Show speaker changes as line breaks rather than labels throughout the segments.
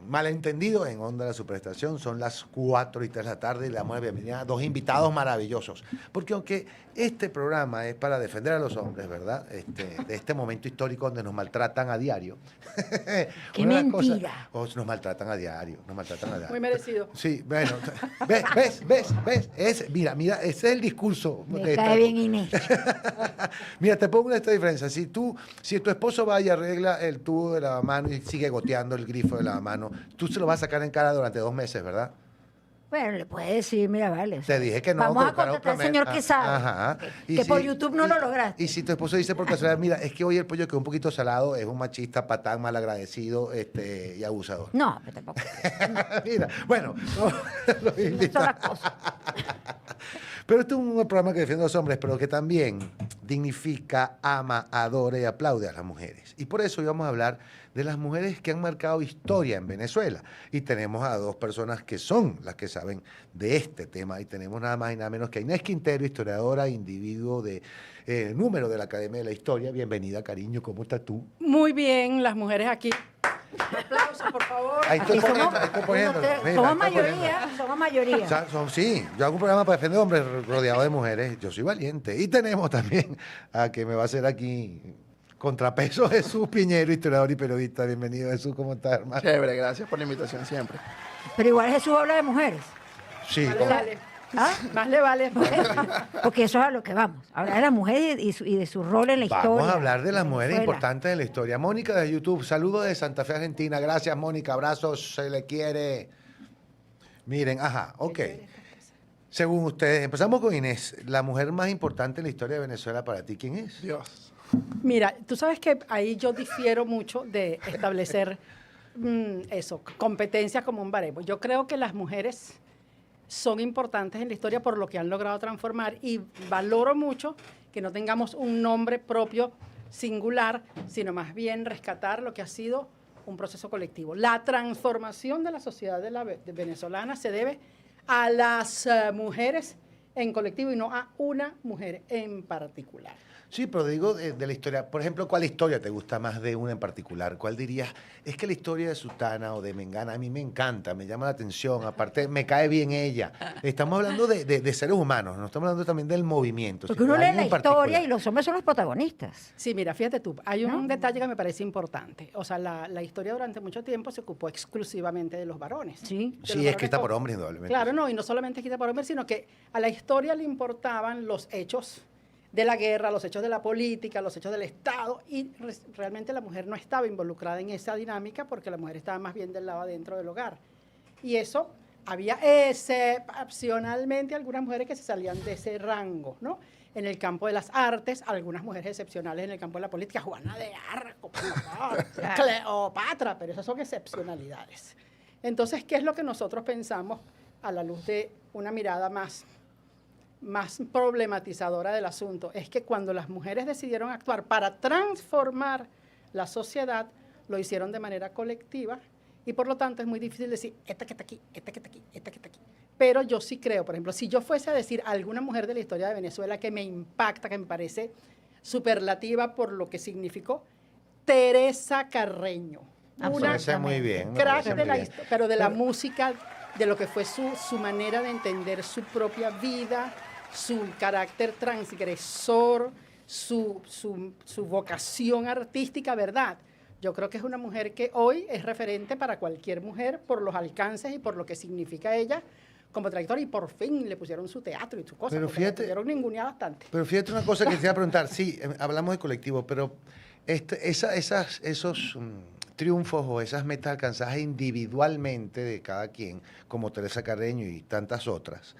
Malentendido en Onda de la Superestación, son las 4:03 de la tarde y le damos la bienvenida a dos invitados maravillosos. Porque aunque este programa es para defender a los hombres, ¿verdad? De este momento histórico donde nos maltratan a diario.
¡Qué mentira!
Nos maltratan a diario, nos maltratan a diario.
Muy merecido.
Sí, bueno, ves. Mira, ese es el discurso.
Me cae bien Inés.
Mira, te pongo esta diferencia. Si tu esposo va y arregla el tubo de lavamanos y sigue goteando el grifo de lavamanos, tú se lo vas a sacar en cara durante 2 meses, ¿verdad?
Bueno, le puedes decir, mira, vale.
Te dije que no.
Vamos a contratar al señor que sabe.
Ajá.
Que por YouTube no lo lograste.
Y si tu esposo dice por casualidad, mira, es que hoy el pollo quedó un poquito salado, es un machista, patán, malagradecido y abusador.
No, pero tampoco.
Mira, bueno, los invitamos.
Son las cosas.
Pero este es un programa que defiende a los hombres, pero que también dignifica, ama, adora y aplaude a las mujeres. Y por eso hoy vamos a hablar de las mujeres que han marcado historia en Venezuela. Y tenemos a dos personas que son las que saben de este tema. Y tenemos nada más y nada menos que a Inés Quintero, historiadora, individuo de número de la Academia de la Historia. Bienvenida, cariño, ¿cómo estás tú?
Muy bien, las mujeres aquí. Aplausos, por favor.
Ahí estoy poniendo.
Somos mayoría.
O sea, sí, yo hago un programa para defender hombres rodeado de mujeres. Yo soy valiente. Y tenemos también a que me va a hacer aquí contrapeso Jesús Piñero, historiador y periodista. Bienvenido, Jesús. ¿Cómo estás, hermano?
Chévere, gracias por la invitación siempre.
Pero igual Jesús habla de mujeres.
Sí,
Más le vale.
¿Ah?
Más le vale.
Porque eso es a lo que vamos. Hablar de las mujeres y de su rol en la historia.
Vamos a hablar de las mujeres
Venezuela.
importantes de la historia. Mónica de YouTube, saludos de Santa Fe, Argentina. Gracias, Mónica. Abrazos, se le quiere. Miren, ok. Según ustedes, empezamos con Inés. La mujer más importante en la historia de Venezuela para ti, ¿quién es?
Dios.
Mira, tú sabes que ahí yo difiero mucho de establecer competencias como un baremo. Yo creo que las mujeres son importantes en la historia por lo que han logrado transformar y valoro mucho que no tengamos un nombre propio singular, sino más bien rescatar lo que ha sido un proceso colectivo. La transformación de la sociedad venezolana se debe a las mujeres en colectivo y no a una mujer en particular.
Sí, pero digo de la historia. Por ejemplo, ¿cuál historia te gusta más de una en particular? ¿Cuál dirías? Es que la historia de Sutana o de Mengana a mí me encanta, me llama la atención. Aparte, me cae bien ella. Estamos hablando de seres humanos, no estamos hablando también del movimiento.
Porque uno lee la historia y los hombres son los protagonistas.
Sí, mira, fíjate tú, hay un detalle que me parece importante. O sea, la historia durante mucho tiempo se ocupó exclusivamente de los varones.
Sí.
Sí, escrita por hombres, indudablemente.
Claro, no, y no solamente escrita por hombres, sino que a la historia le importaban los hechos de la guerra, los hechos de la política, los hechos del Estado, y realmente la mujer no estaba involucrada en esa dinámica porque la mujer estaba más bien del lado adentro del hogar. Y eso, había excepcionalmente algunas mujeres que se salían de ese rango, ¿no? En el campo de las artes, algunas mujeres excepcionales en el campo de la política, Juana de Arco, Cleopatra, pero esas son excepcionalidades. Entonces, ¿qué es lo que nosotros pensamos a la luz de una mirada más problematizadora del asunto? Es que cuando las mujeres decidieron actuar para transformar la sociedad, lo hicieron de manera colectiva y por lo tanto es muy difícil decir, esta que está aquí, esta que está aquí, esta que está aquí. Pero yo sí creo, por ejemplo, si yo fuese a decir a alguna mujer de la historia de Venezuela que me impacta, que me parece superlativa por lo que significó, Teresa Carreño.
Una muy bien.
Crack de la historia, pero de la música, de lo que fue su manera de entender su propia vida, su carácter transgresor, su vocación artística, ¿verdad? Yo creo que es una mujer que hoy es referente para cualquier mujer por los alcances y por lo que significa ella como trayectoria, y por fin le pusieron su teatro y su cosa,
pero
porque
fíjate,
le pusieron ninguneada bastante.
Pero fíjate una cosa que te iba a preguntar, sí, hablamos de colectivo, pero esos triunfos o esas metas alcanzadas individualmente de cada quien, como Teresa Carreño y tantas otras,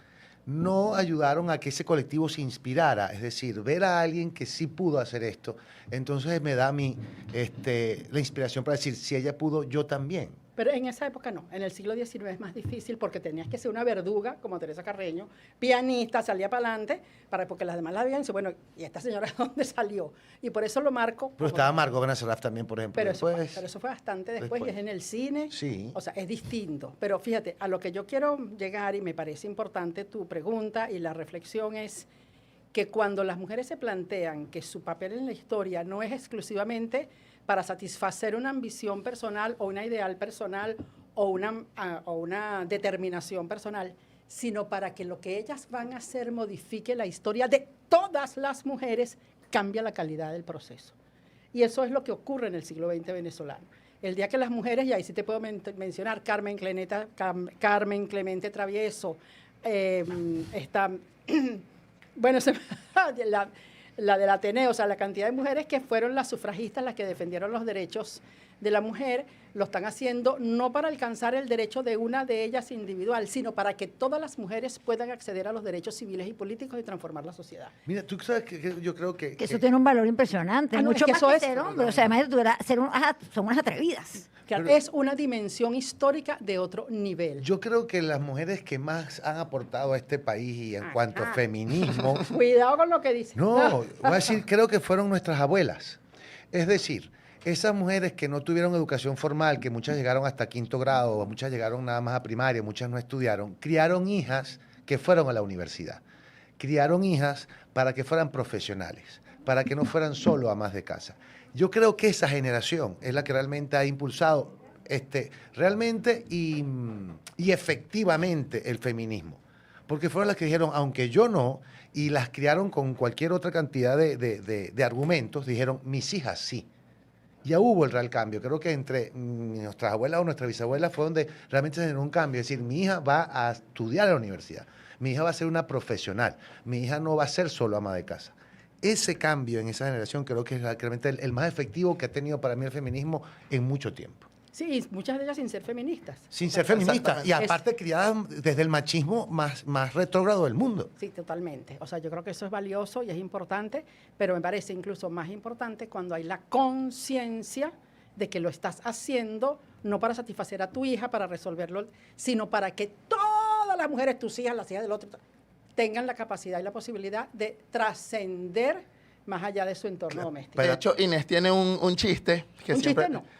no ayudaron a que ese colectivo se inspirara, es decir, ver a alguien que sí pudo hacer esto, entonces me da a mí la inspiración para decir, si ella pudo, yo también.
Pero en esa época no, en el siglo XIX es más difícil porque tenías que ser una verduga, como Teresa Carreño, pianista, salía para adelante, porque las demás la veían y dicen, bueno, ¿y esta señora dónde salió? Y por eso lo marco.
Pero estaba Margot Benacerraf también, por ejemplo.
Pero eso fue bastante después, y es en el cine.
Sí.
O sea, es distinto. Pero fíjate, a lo que yo quiero llegar, y me parece importante tu pregunta y la reflexión, es que cuando las mujeres se plantean que su papel en la historia no es exclusivamente para satisfacer una ambición personal o una ideal personal o una determinación personal, sino para que lo que ellas van a hacer modifique la historia de todas las mujeres, cambia la calidad del proceso. Y eso es lo que ocurre en el siglo XX venezolano. El día que las mujeres, y ahí sí te puedo mencionar Carmen Clemente Travieso, bueno, la del Ateneo, o sea, la cantidad de mujeres que fueron las sufragistas las que defendieron los derechos de la mujer, lo están haciendo no para alcanzar el derecho de una de ellas individual, sino para que todas las mujeres puedan acceder a los derechos civiles y políticos y transformar la sociedad.
Mira, tú sabes que yo creo que
eso tiene un valor impresionante,
No,
mucho
es que
más
eso
que
es,
ser hombre. O sea, además son unas atrevidas.
Claro, es una dimensión histórica de otro nivel.
yo creo que las mujeres que más han aportado a este país y en cuanto a feminismo,
Cuidado con lo que dices.
no, voy a decir, creo que fueron nuestras abuelas. Es decir, esas mujeres que no tuvieron educación formal, que muchas llegaron hasta quinto grado, muchas llegaron nada más a primaria, muchas no estudiaron, criaron hijas que fueron a la universidad. Criaron hijas para que fueran profesionales, para que no fueran solo amas de casa. Yo creo que esa generación es la que realmente ha impulsado realmente y efectivamente el feminismo. Porque fueron las que dijeron, aunque yo no, y las criaron con cualquier otra cantidad de argumentos, dijeron, mis hijas sí. Ya hubo el real cambio. Creo que entre nuestras abuelas o nuestras bisabuelas fue donde realmente se generó un cambio. Es decir, mi hija va a estudiar a la universidad, mi hija va a ser una profesional, mi hija no va a ser solo ama de casa. Ese cambio en esa generación creo que es realmente el más efectivo que ha tenido para mí el feminismo en mucho tiempo.
Sí, muchas de ellas sin ser feministas.
Sin ser feministas y
Es-
aparte criadas desde el machismo más retrógrado del mundo.
Sí, totalmente. O sea, yo creo que eso es valioso y es importante, pero me parece incluso más importante cuando hay la conciencia de que lo estás haciendo no para satisfacer a tu hija, para resolverlo, sino para que todas las mujeres, tus hijas, las hijas del otro, tengan la capacidad y la posibilidad de trascender más allá de su entorno doméstico.
De hecho, Inés tiene un chiste que
Un
siempre...
chiste no.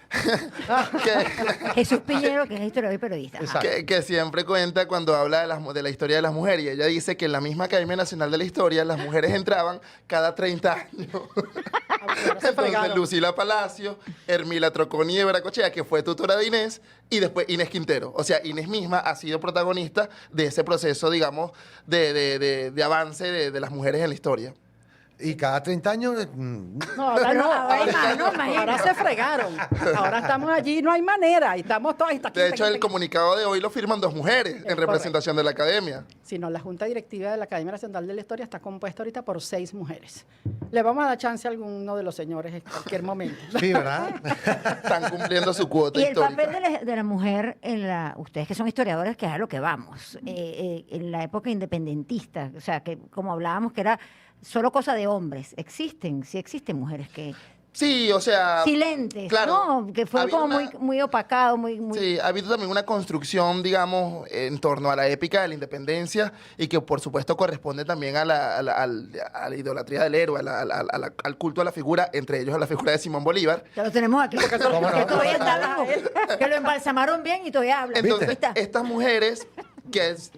que,
Jesús Piñero, que es historiador y periodista. Ajá.
Exacto.
que siempre cuenta cuando habla de la historia de las mujeres. Y ella dice que en la misma Academia Nacional de la Historia las mujeres entraban cada 30 años.
Ahora se
Entonces,
fregaron.
Lucila Palacio, Hermila Troconi de Veracochea, que fue tutora de Inés, y después Inés Quintero. O sea, Inés misma ha sido protagonista de ese proceso, digamos, de avance de las mujeres en la historia.
Y cada 30 años...
No, ahora no.
Ahora hay
Ahora,
más, ¿no? Imagínate.
ahora se fregaron. Ahora estamos allí, no hay manera. Y estamos todas.
De hecho, el comunicado de hoy lo firman 2 mujeres en representación de la academia.
Sino la Junta Directiva de la Academia Nacional de la Historia está compuesta ahorita por 6 mujeres. Le vamos a dar chance a alguno de los señores en cualquier momento.
Sí, ¿verdad?
Están cumpliendo su cuota
Y el
histórica.
papel de la mujer, ustedes que son historiadores, que es a lo que vamos, en la época independentista, o sea, que como hablábamos que era solo cosa de hombres, sí existen mujeres que...
Sí, o sea...
silentes,
claro,
¿no? Que fue
ha habido
como muy opacado, muy...
Sí, ha habido también una construcción, digamos, en torno a la épica de la independencia y que, por supuesto, corresponde también a la idolatría del héroe, al culto a la figura, entre ellos a la figura de Simón Bolívar.
Ya lo tenemos aquí, porque
¿Cómo no?
que todavía está vivo, que lo embalsamaron bien y todavía habla.
Entonces,
Ahí está.
estas mujeres,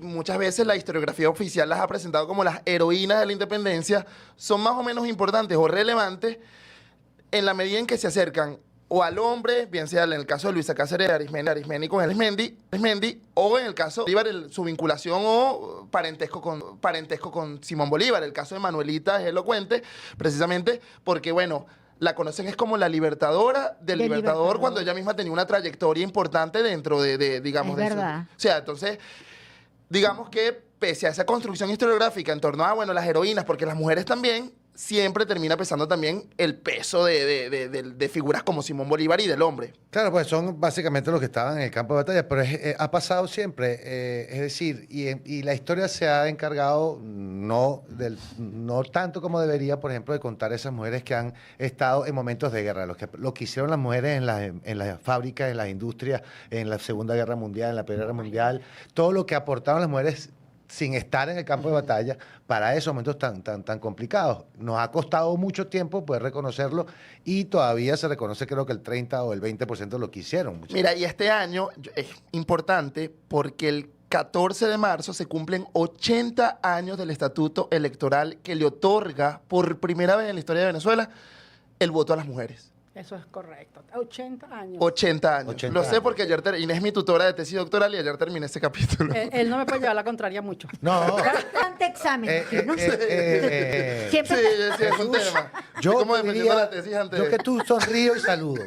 muchas veces la historiografía oficial las ha presentado como las heroínas de la independencia, son más o menos importantes o relevantes en la medida en que se acercan o al hombre, bien sea en el caso de Luisa Cáceres Arismendi con Arismendi, o en el caso de Bolívar, su vinculación o parentesco con Simón Bolívar. El caso de Manuelita es elocuente, precisamente porque, bueno, la conocen es como la libertadora del libertador, cuando ella misma tenía una trayectoria importante dentro digamos,
Es
de
verdad.
o sea, entonces, digamos que pese a esa construcción historiográfica en torno a, bueno, las heroínas, porque las mujeres también, siempre termina pesando también el peso de figuras como Simón Bolívar y del hombre.
Claro, pues son básicamente los que estaban en el campo de batalla, pero ha pasado siempre. Es decir, y la historia se ha encargado no tanto como debería, por ejemplo, de contar esas mujeres que han estado en momentos de guerra, lo que hicieron las mujeres en las fábricas, en las industrias, en la Segunda Guerra Mundial, en la Primera Guerra Mundial, todo lo que aportaron las mujeres sin estar en el campo de batalla para esos momentos tan complicados. Nos ha costado mucho tiempo poder reconocerlo y todavía se reconoce creo que el 30 o el 20% de lo que hicieron.
Mira, y este año es importante porque el 14 de marzo se cumplen 80 años del estatuto electoral que le otorga por primera vez en la historia de Venezuela el voto a las mujeres.
Eso es correcto. 80 años.
80 años.
80
Lo sé
años.
porque ayer Inés es mi tutora de tesis doctoral y ayer terminé ese capítulo.
Él no me puede llevar la contraria mucho.
No.
Bastante examen. ¿no? Siempre
Sí, sí, es un tema.
Yo
Estoy como
te
defendiendo
diría-
la tesis antes.
yo que tú sonrío y saludo.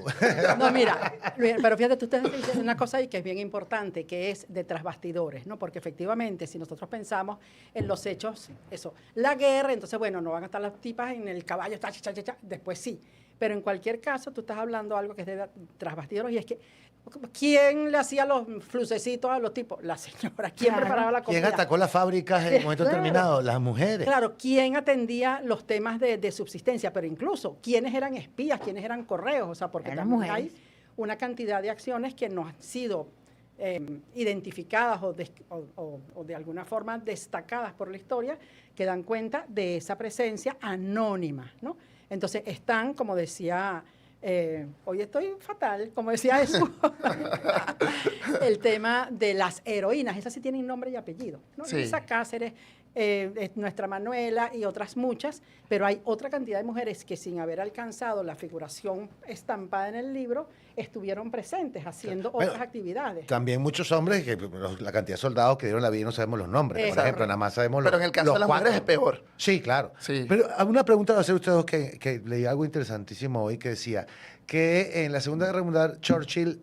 No, mira, pero fíjate, tú estás diciendo una cosa ahí que es bien importante, que es de tras bastidores, ¿no? Porque efectivamente, si nosotros pensamos en los hechos, eso, la guerra, entonces, bueno, no van a estar las tipas en el caballo, después sí. Pero en cualquier caso, tú estás hablando algo que es de tras bastidores y es que, ¿quién le hacía los flusecitos a los tipos? La señora. ¿Quién
Claro.
preparaba la comida?
¿Quién atacó las fábricas en el momento
Claro.
determinado? Las mujeres.
Claro, ¿quién atendía los temas de subsistencia? Pero incluso, ¿quiénes eran espías? ¿Quiénes eran correos? O sea, porque
Eran
también
mujeres.
hay una cantidad de acciones que no han sido identificadas o de alguna forma destacadas por la historia, que dan cuenta de esa presencia anónima, ¿no? Entonces están, como decía, hoy estoy fatal, como decía Jesús, el tema de las heroínas, esas sí tienen nombre y apellido, ¿no?
Sí.
Luisa Cáceres, es nuestra Manuela y otras muchas, pero hay otra cantidad de mujeres que sin haber alcanzado la figuración estampada en el libro, estuvieron presentes haciendo
Bueno,
otras actividades.
También muchos hombres, la cantidad de soldados que dieron la vida y no sabemos los nombres. Por
Exacto.
ejemplo, nada más sabemos
Pero
los
en el caso
los
de las mujeres es
cuatro.
peor.
Sí, claro.
Sí.
Pero una pregunta va a hacer ustedes dos que leí algo interesantísimo hoy que decía que en la Segunda Guerra Mundial Churchill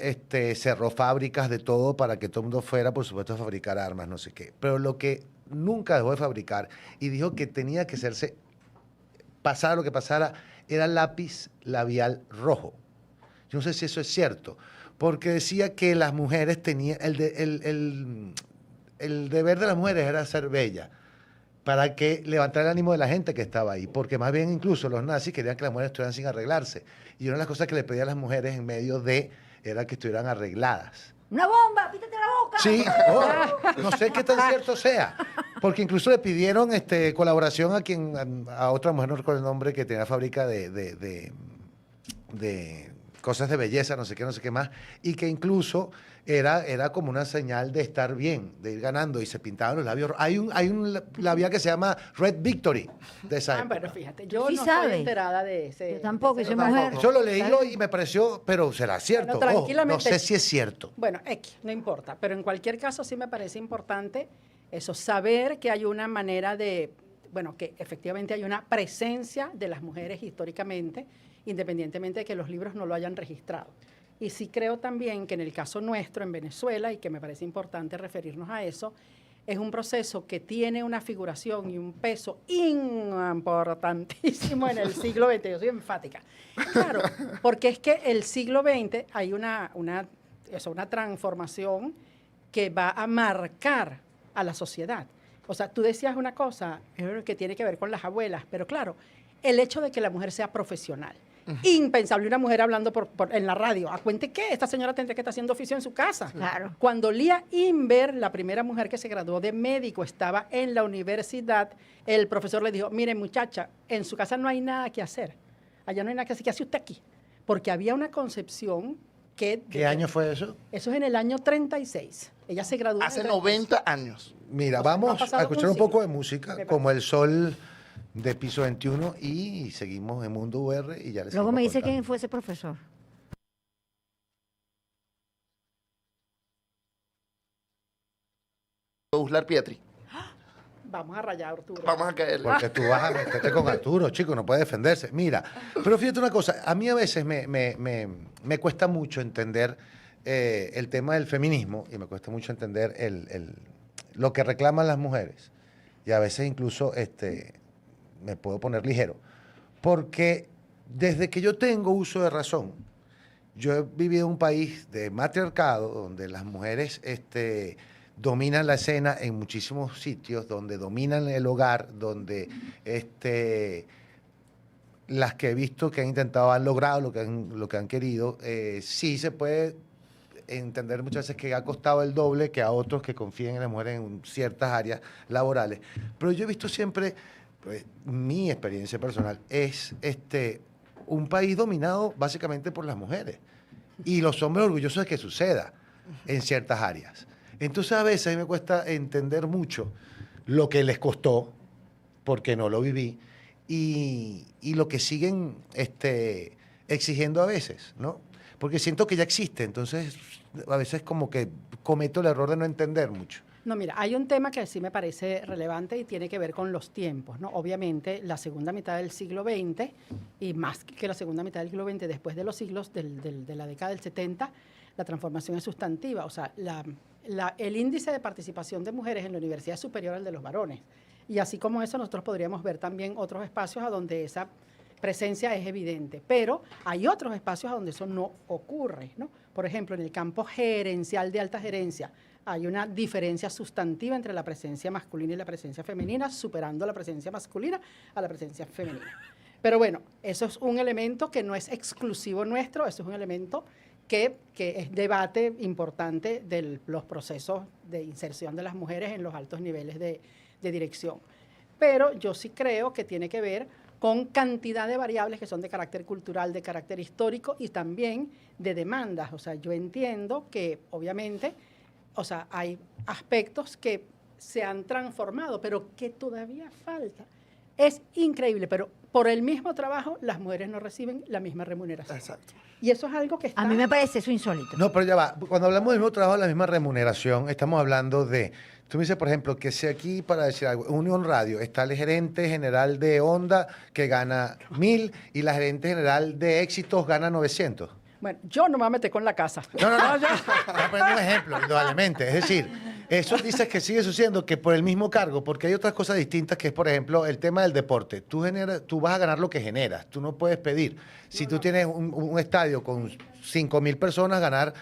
cerró fábricas de todo para que todo el mundo fuera, por supuesto, a fabricar armas, no sé qué. Pero lo que nunca dejó de fabricar y dijo que tenía que hacerse, pasara lo que pasara, era lápiz labial rojo. Yo no sé si eso es cierto, porque decía que las mujeres tenían, el deber de las mujeres era ser bellas, para que levantar el ánimo de la gente que estaba ahí, porque más bien incluso los nazis querían que las mujeres estuvieran sin arreglarse. Y una de las cosas que le pedía a las mujeres en medio de era que estuvieran arregladas.
Una bomba, pítate la boca.
Sí, no sé qué tan cierto sea, porque incluso le pidieron colaboración a otra mujer, no recuerdo el nombre, que tenía fábrica de cosas de belleza, no sé qué más, y que incluso era como una señal de estar bien, de ir ganando, y se pintaban los labios. Hay un labial que se llama Red Victory de esa época.
Bueno, fíjate, yo
Sí
no
sabe.
estoy enterada de ese.
Yo tampoco,
de
y
ese
soy
dato.
mujer.
Yo lo leí
¿Sabes?
y me pareció, pero será cierto.
Bueno,
Ojo, no
tranquilamente.
sé si es cierto.
Bueno, X, no importa, pero en cualquier caso sí me parece importante eso, saber que hay una manera de, bueno, que efectivamente hay una presencia de las mujeres históricamente, independientemente de que los libros no lo hayan registrado. Y sí creo también que en el caso nuestro, en Venezuela, y que me parece importante referirnos a eso, es un proceso que tiene una figuración y un peso importantísimo en el siglo XX. Yo soy enfática. Claro, porque es que el siglo XX hay una transformación que va a marcar a la sociedad. O sea, tú decías una cosa que tiene que ver con las abuelas, pero claro, el hecho de que la mujer sea profesional. Impensable una mujer hablando en la radio. ¿A cuente qué? Esta señora tendría que estar haciendo oficio en su casa.
Claro.
Cuando Lía Inver, la primera mujer que se graduó de médico, estaba en la universidad, el profesor le dijo, mire muchacha, en su casa no hay nada que hacer. Allá no hay nada que hacer. ¿Qué hace usted aquí? Porque había una concepción que...
¿Qué año fue eso?
Eso es en el año 36. Ella se graduó
Hace
en el
90 años.
Mira,
O sea, no ha
vamos a
pasado
escuchar
un
un poco
siglo.
de música,
Me
como El Sol de Piso 21, y seguimos en Mundo UR y ya les
Luego
seguimos
me dice
contando.
quién fue ese profesor.
Uslar Pietri.
Vamos a rayar, Arturo.
Vamos a caerle.
Porque tú vas a meterte con Arturo, chico, no puede defenderse. Mira, pero fíjate una cosa, a mí a veces me cuesta mucho entender el tema del feminismo y me cuesta mucho entender lo que reclaman las mujeres. Y a veces incluso me puedo poner ligero. Porque desde que yo tengo uso de razón, yo he vivido en un país de matriarcado donde las mujeres dominan la escena en muchísimos sitios, donde dominan el hogar, donde las que he visto que han intentado han logrado lo que han querido. Sí se puede entender muchas veces que ha costado el doble que a otros que confíen en las mujeres en ciertas áreas laborales. Pero yo he visto siempre, pues, mi experiencia personal es un país dominado básicamente por las mujeres y los hombres orgullosos de que suceda en ciertas áreas. Entonces a veces a mí me cuesta entender mucho lo que les costó, porque no lo viví, y lo que siguen exigiendo a veces, ¿no? Porque siento que ya existe, entonces a veces como que cometo el error de no entender mucho.
No, mira, hay un tema que sí me parece relevante y tiene que ver con los tiempos, ¿no? Obviamente, la segunda mitad del siglo XX, y más que la segunda mitad del siglo XX, después de los siglos de la década del 70, la transformación es sustantiva. O sea, el índice de participación de mujeres en la universidad es superior al de los varones. Y así como eso, nosotros podríamos ver también otros espacios a donde esa presencia es evidente, pero hay otros espacios a donde eso no ocurre, ¿no? Por ejemplo, en el campo gerencial de alta gerencia, hay una diferencia sustantiva entre la presencia masculina y la presencia femenina, superando la presencia masculina a la presencia femenina. Pero bueno, eso es un elemento que no es exclusivo nuestro, eso es un elemento que es debate importante de los procesos de inserción de las mujeres en los altos niveles de dirección. Pero yo sí creo que tiene que ver con cantidad de variables que son de carácter cultural, de carácter histórico y también de demandas. O sea, yo entiendo que obviamente, o sea, hay aspectos que se han transformado, pero que todavía falta. Es increíble, pero por el mismo trabajo las mujeres no reciben la misma remuneración.
Exacto.
Y eso es algo que está...
A mí me parece eso insólito.
No, pero ya va. Cuando hablamos del mismo trabajo, la misma remuneración, estamos hablando de... Tú me dices, por ejemplo, que si aquí, para decir algo, Unión Radio, está el gerente general de Onda que gana 1.000 y la gerente general de Éxitos gana 900.
Bueno, yo no me voy a meter con la casa.
No. Voy a poner un ejemplo, indudablemente. Es decir, eso dices que sigue sucediendo que por el mismo cargo, porque hay otras cosas distintas que es, por ejemplo, el tema del deporte. Tú vas a ganar lo que generas, tú no puedes pedir. Si tú tienes un estadio con 5.000 personas, ganar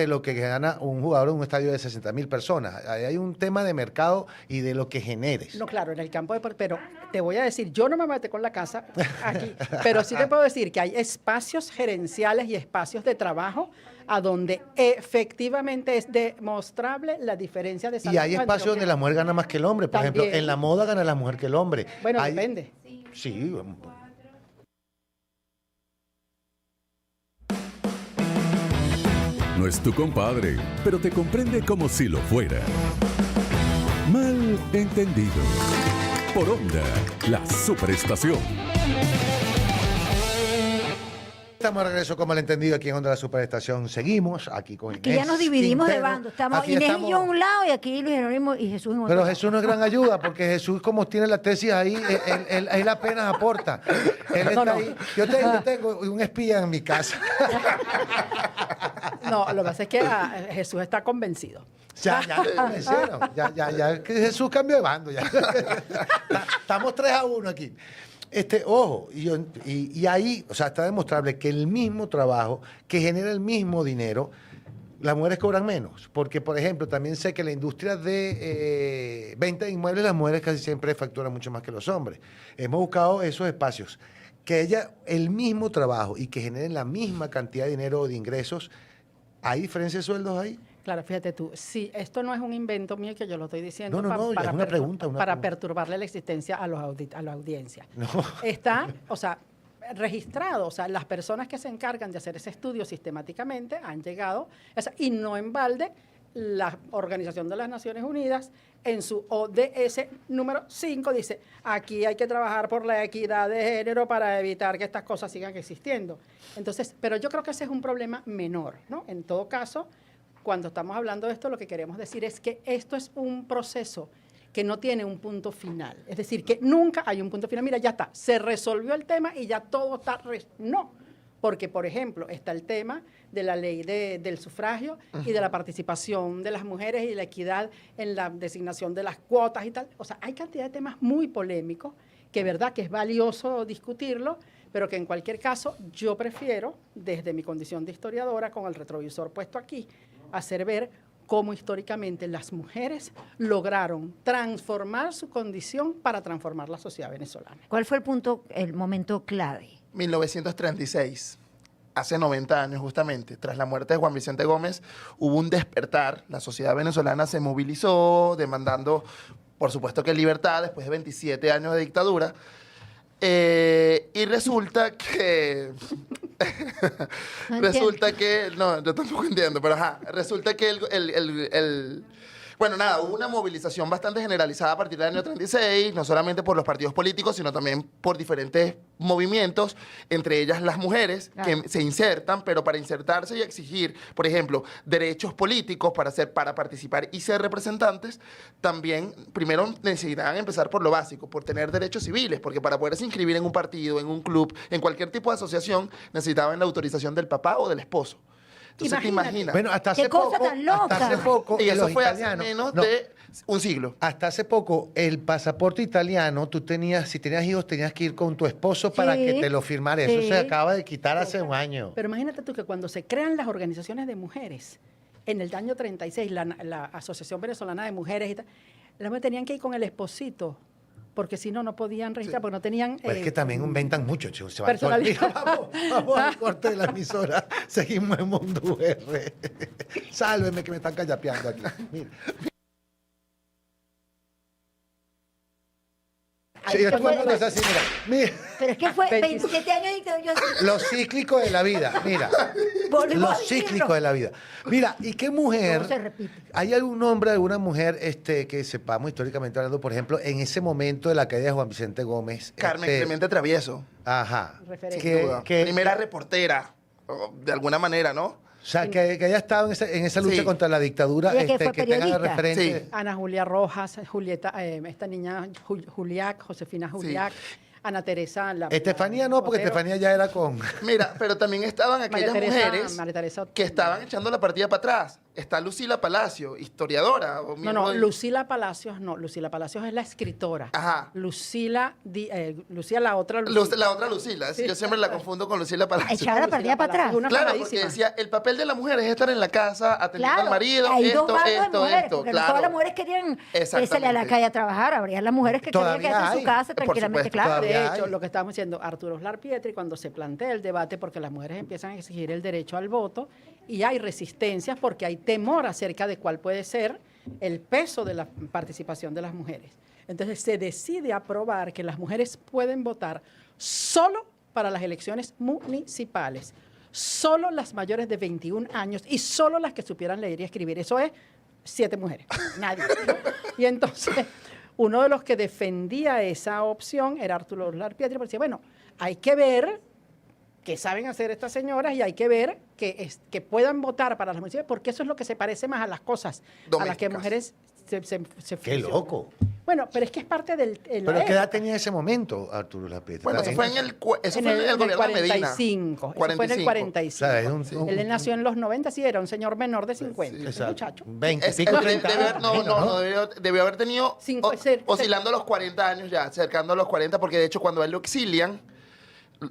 lo que gana un jugador en un estadio de 60.000 personas. Ahí hay un tema de mercado y de lo que generes.
No, claro, en el campo de... Pero te voy a decir, yo no me meto con la casa aquí, pero sí te puedo decir que hay espacios gerenciales y espacios de trabajo a donde efectivamente es demostrable la diferencia de salud.
Y hay espacios donde la mujer gana más que el hombre. Por ejemplo, en la moda gana la mujer que el hombre.
Bueno, depende.
Sí.
No es tu compadre, pero te comprende como si lo fuera. Mal entendido. Por Onda, la superestación.
Estamos de regreso como el entendido aquí en Onda la Superestación. Seguimos aquí con Inés.
Que ya nos dividimos de
Quintero.
bando. Estamos
Aquí
Inés
estamos.
y yo a un lado y aquí Luis Jerónimo y Jesús en otro
Pero
lado.
Jesús no es gran ayuda porque Jesús, como tiene la tesis ahí, él apenas aporta. Él está ahí. Yo tengo un espía en mi casa.
No, lo que pasa es que Jesús está convencido.
Ya me convencieron. Ya que Jesús cambió de bando. Ya. Estamos 3-1 aquí. Ojo, y ahí, o sea, está demostrable que el mismo trabajo que genera el mismo dinero, las mujeres cobran menos. Porque, por ejemplo, también sé que la industria de venta de inmuebles, las mujeres casi siempre facturan mucho más que los hombres. Hemos buscado esos espacios. Que haya el mismo trabajo y que generen la misma cantidad de dinero o de ingresos, ¿hay diferencia de sueldos ahí?
Claro, fíjate tú, sí, esto no es un invento mío que yo lo estoy diciendo
No, es una pregunta.
para perturbarle la existencia a la audiencia.
No.
Está, o sea, registrado, o sea, las personas que se encargan de hacer ese estudio sistemáticamente han llegado, y no en balde, la Organización de las Naciones Unidas en su ODS número 5 dice, aquí hay que trabajar por la equidad de género para evitar que estas cosas sigan existiendo. Entonces, pero yo creo que ese es un problema menor, ¿no? En todo caso, cuando estamos hablando de esto, lo que queremos decir es que esto es un proceso que no tiene un punto final. Es decir, que nunca hay un punto final. Mira, ya está, se resolvió el tema y ya todo está... No, porque, por ejemplo, está el tema de la ley del sufragio y de la participación de las mujeres y la equidad en la designación de las cuotas y tal. O sea, hay cantidad de temas muy polémicos que, verdad, que es valioso discutirlo, pero que en cualquier caso yo prefiero, desde mi condición de historiadora, con el retrovisor puesto aquí, hacer ver cómo históricamente las mujeres lograron transformar su condición para transformar la sociedad venezolana.
¿Cuál fue el momento clave?
1936, hace 90 años justamente, tras la muerte de Juan Vicente Gómez, hubo un despertar, la sociedad venezolana se movilizó demandando, por supuesto que libertad, después de 27 años de dictadura, y resulta que...
No
resulta que... No, yo tampoco entiendo, pero ajá, resulta que Bueno, nada, hubo una movilización bastante generalizada a partir del año 36, no solamente por los partidos políticos, sino también por diferentes movimientos, entre ellas las mujeres,
Claro.
que se insertan, pero para insertarse y exigir, por ejemplo, derechos políticos para participar y ser representantes, también primero necesitaban empezar por lo básico, por tener derechos civiles, porque para poderse inscribir en un partido, en un club, en cualquier tipo de asociación, necesitaban la autorización del papá o del esposo. Entonces te
Imagínate.
imaginas.
Bueno, hasta
Qué
hace
cosa
poco,
tan loca.
hasta hace poco,
Y eso
los
fue hace
italianos,
menos
no,
de un siglo.
hasta hace poco, el pasaporte italiano, tú tenías, si tenías hijos, tenías que ir con tu esposo para
Sí,
que te lo firmara. Eso
sí.
se acaba de quitar hace un año.
Pero imagínate tú que cuando se crean las organizaciones de mujeres, en el año 36, la Asociación Venezolana de Mujeres y tal, las mujeres tenían que ir con el esposito, porque si no, no podían registrar, porque no tenían...
Pero es que también inventan mucho, chicos. Se van todo el
personalidad.
día. Vamos al corte de la emisora. Seguimos en Mundo R. Sálveme que me están callapeando aquí. Mira. Sí,
Ay,
todo el
fue-
mundo está así, mira.
Pero es que fue
27
27 años y que yo
Los cíclicos de la vida, mira.
volvimos a
Los
vivirlo.
cíclicos de la vida. Mira, ¿y qué mujer?
¿Cómo se repite?
¿Hay algún hombre, alguna mujer que sepamos históricamente hablando, por ejemplo, en ese momento de la caída de Juan Vicente Gómez?
Carmen Clemente Travieso,
Ajá.
Referente.
sin duda.
que-
Primera reportera, de alguna manera, ¿no?
O sea, que haya estado en esa lucha
Sí.
contra la dictadura,
Ella que fue
que tenga de
periodista.
referente.
Sí.
Ana Julia Rojas, Julieta, esta niña Juliac, Josefina Juliac, Ana Teresa.
Estefanía no, porque
Otero,
Estefanía ya era con...
Mira, pero también estaban aquellas mujeres
María Teresa.
que estaban echando la partida para atrás. Está Lucila Palacio, historiadora. O
No,
miembro
no,
del-
Lucila Palacios no. Lucila Palacios es la escritora.
Ajá.
Lucila la otra
La otra Lucila,
Sí.
yo siempre la confundo con Lucila Palacio.
Echaba la partida para atrás.
Una
Claro, porque
paradísima.
decía, el papel de la mujer es estar en la casa atendiendo
Claro,
al marido,
hay dos
esto,
bandos de
esto,
mujeres,
esto.
porque no
Claro.
todas las mujeres querían salir a la
Exactamente.
calle a trabajar, habría las mujeres que querían
Todavía
quedarse en
hay,
su casa
por
tranquilamente,
supuesto,
claro.
todavía.
De
hay.
hecho, lo que estábamos diciendo, Arturo Oslar Pietri, cuando se plantea el debate, porque las mujeres empiezan a exigir el derecho al voto, y hay resistencias porque hay temor acerca de cuál puede ser el peso de la participación de las mujeres. Entonces se decide aprobar que las mujeres pueden votar solo para las elecciones municipales, solo las mayores de 21 años y solo las que supieran leer y escribir. Eso es 7 mujeres, nadie. Y entonces, uno de los que defendía esa opción era Arturo Oslar Pietri, porque decía, bueno, hay que ver qué saben hacer estas señoras y hay que ver que puedan votar para las municipales, porque eso es lo que se parece más a las cosas a las que
Domésticas.
mujeres se
¡Qué
fusionan.
loco!
Bueno, pero es que es parte del... en la
¿Pero qué edad
época.
tenía en ese momento Arturo Lapete?
Bueno, eso fue en el, eso fue en el gobierno de Medina.
45. Eso fue en el 45.
O sea, es un-
Él nació en los 90, sí, era un señor menor de 50. ese
Exacto.
muchacho.
20
Es-
pico,
debe-
30
debe haber-
años,
no, debió haber tenido
Cinco- ser-
oscilando a los 40 años ya, cercando a los 40, porque de hecho cuando a él lo exilian,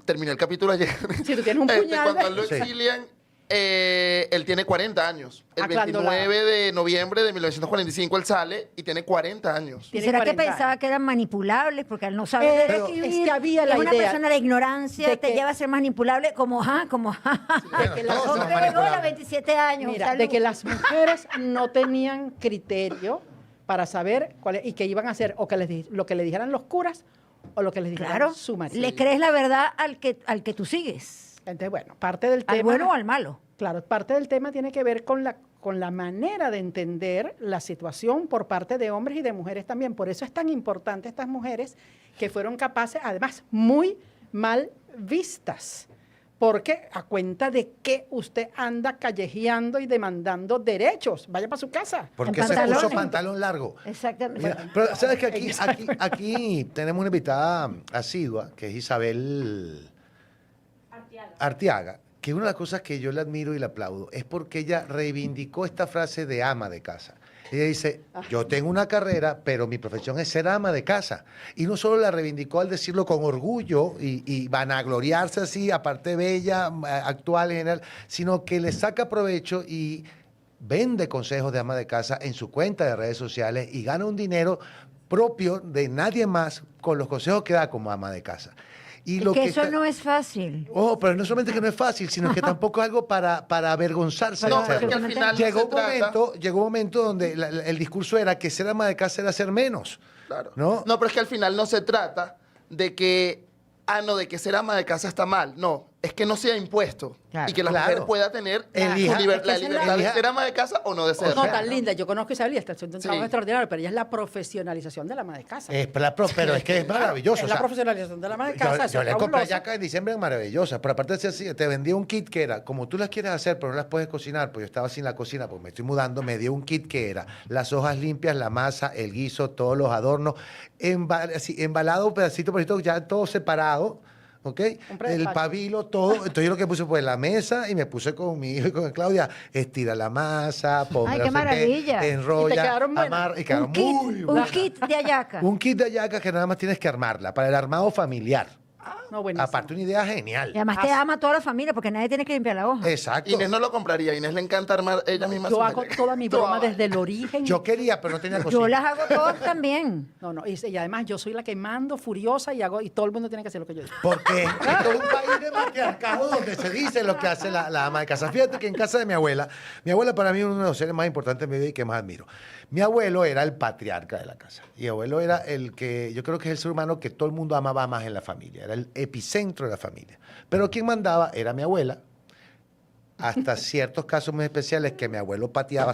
terminé el capítulo ayer.
Si tú tienes un puñal
Cuando
de-
a él lo
Sí.
exilian, él tiene 40 años. El
Ah, cuando
29 de noviembre de 1945 él sale y tiene 40 años.
¿Y
Tiene
será que
40
pensaba que eran manipulables? Porque al no saber leer y
Pero
escribir,
es que había la
es una
idea
persona de ignorancia,
de
te
que-
lleva a ser manipulable como,
Bueno,
que las
todos somos
Hombre, hola,
manipulables.
27 años.
Mira,
salud.
de que las mujeres no tenían criterio para saber y que iban a hacer o que lo que le dijeran los curas o lo que les dijeran
Claro,
su marido.
le crees la verdad al que tú sigues,
Entonces, bueno, parte del
al
tema...
bueno o al malo.
Claro, parte del tema tiene que ver con la manera de entender la situación por parte de hombres y de mujeres también. Por eso es tan importante estas mujeres que fueron capaces, además, muy mal vistas. Porque a cuenta de que usted anda callejeando y demandando derechos, vaya para su casa.
Porque
En
se puso
pantalones.
pantalón largo.
Exactamente.
Mira, pero sabes que aquí tenemos una invitada asidua, que es Isabel Arteaga, que una de las cosas que yo le admiro y le aplaudo es porque ella reivindicó esta frase de ama de casa. Ella dice, yo tengo una carrera, pero mi profesión es ser ama de casa. Y no solo la reivindicó al decirlo con orgullo y vanagloriarse así, aparte bella, actual en general, sino que le saca provecho y vende consejos de ama de casa en su cuenta de redes sociales y gana un dinero propio de nadie más con los consejos que da como ama de casa. Y
Es que eso
está-
no es fácil.
Oh, pero no solamente que no es fácil, sino que tampoco es algo para avergonzarse de
No, pero es
hacerlo.
que al final
Llegó
no se trata...
llegó un momento donde el discurso era que ser ama de casa era ser menos.
Claro.
¿No?
No, pero es que al final no se trata de que, de que ser ama de casa está mal. No, es que no sea impuesto
Claro.
y que la
Claro.
mujer pueda tener
Elija.
la
Es que esa es
libertad de
la-
ser ama de casa o no de ser.
No, tan linda. Yo conozco a Isabel y está haciendo un
Sí.
trabajo extraordinario, pero ella es la profesionalización de la ama de casa.
Pero es que es maravilloso.
Es
o
la
sea,
profesionalización de la ama de casa.
Yo
eso es
le compré
fabuloso.
yacas en diciembre maravillosas, pero aparte de ser así, te vendía un kit que era, como tú las quieres hacer, pero no las puedes cocinar, pues yo estaba sin la cocina, porque me estoy mudando, me dio un kit que era las hojas limpias, la masa, el guiso, todos los adornos, así, embalado pedacito por pedacito, ya todo separado. ¿Ok?
Un predespacho.
El pabilo, todo. Entonces yo lo que puse fue la mesa y me puse con mi hijo y con Claudia, estira la masa, ponme
Ay,
no
qué
sé
maravilla.
enrolla,
Y te quedaron buenas.
amarra, y quedaron
Un kit,
muy
un
buenas.
kit de hallaca.
Un kit de hallacas que nada más tienes que armarla, para el armado familiar.
No, buenísimo.
Aparte, una idea
Y
genial.
además te ama toda la familia porque nadie tiene que limpiar la hoja.
Exacto.
Inés no lo compraría. Inés le encanta armar ella misma
Yo
sus
hago
hallacas.
toda mi broma desde el origen.
Yo quería, pero no tenía cocina.
Yo las hago todas también.
No, no, y además yo soy la que mando furiosa y hago y todo el mundo tiene que hacer lo que yo digo.
Porque esto es un país de matriarcado donde se dice lo que hace la ama de casa. Fíjate que en casa de mi abuela para mí es uno de los seres más importantes de mi vida y que más admiro. Mi abuelo era el patriarca de la casa. Y mi abuelo era el que, yo creo que es el ser humano que todo el mundo amaba más en la familia. Era el epicentro de la familia. Pero quien mandaba era mi abuela. Hasta ciertos casos muy especiales que mi abuelo pateaba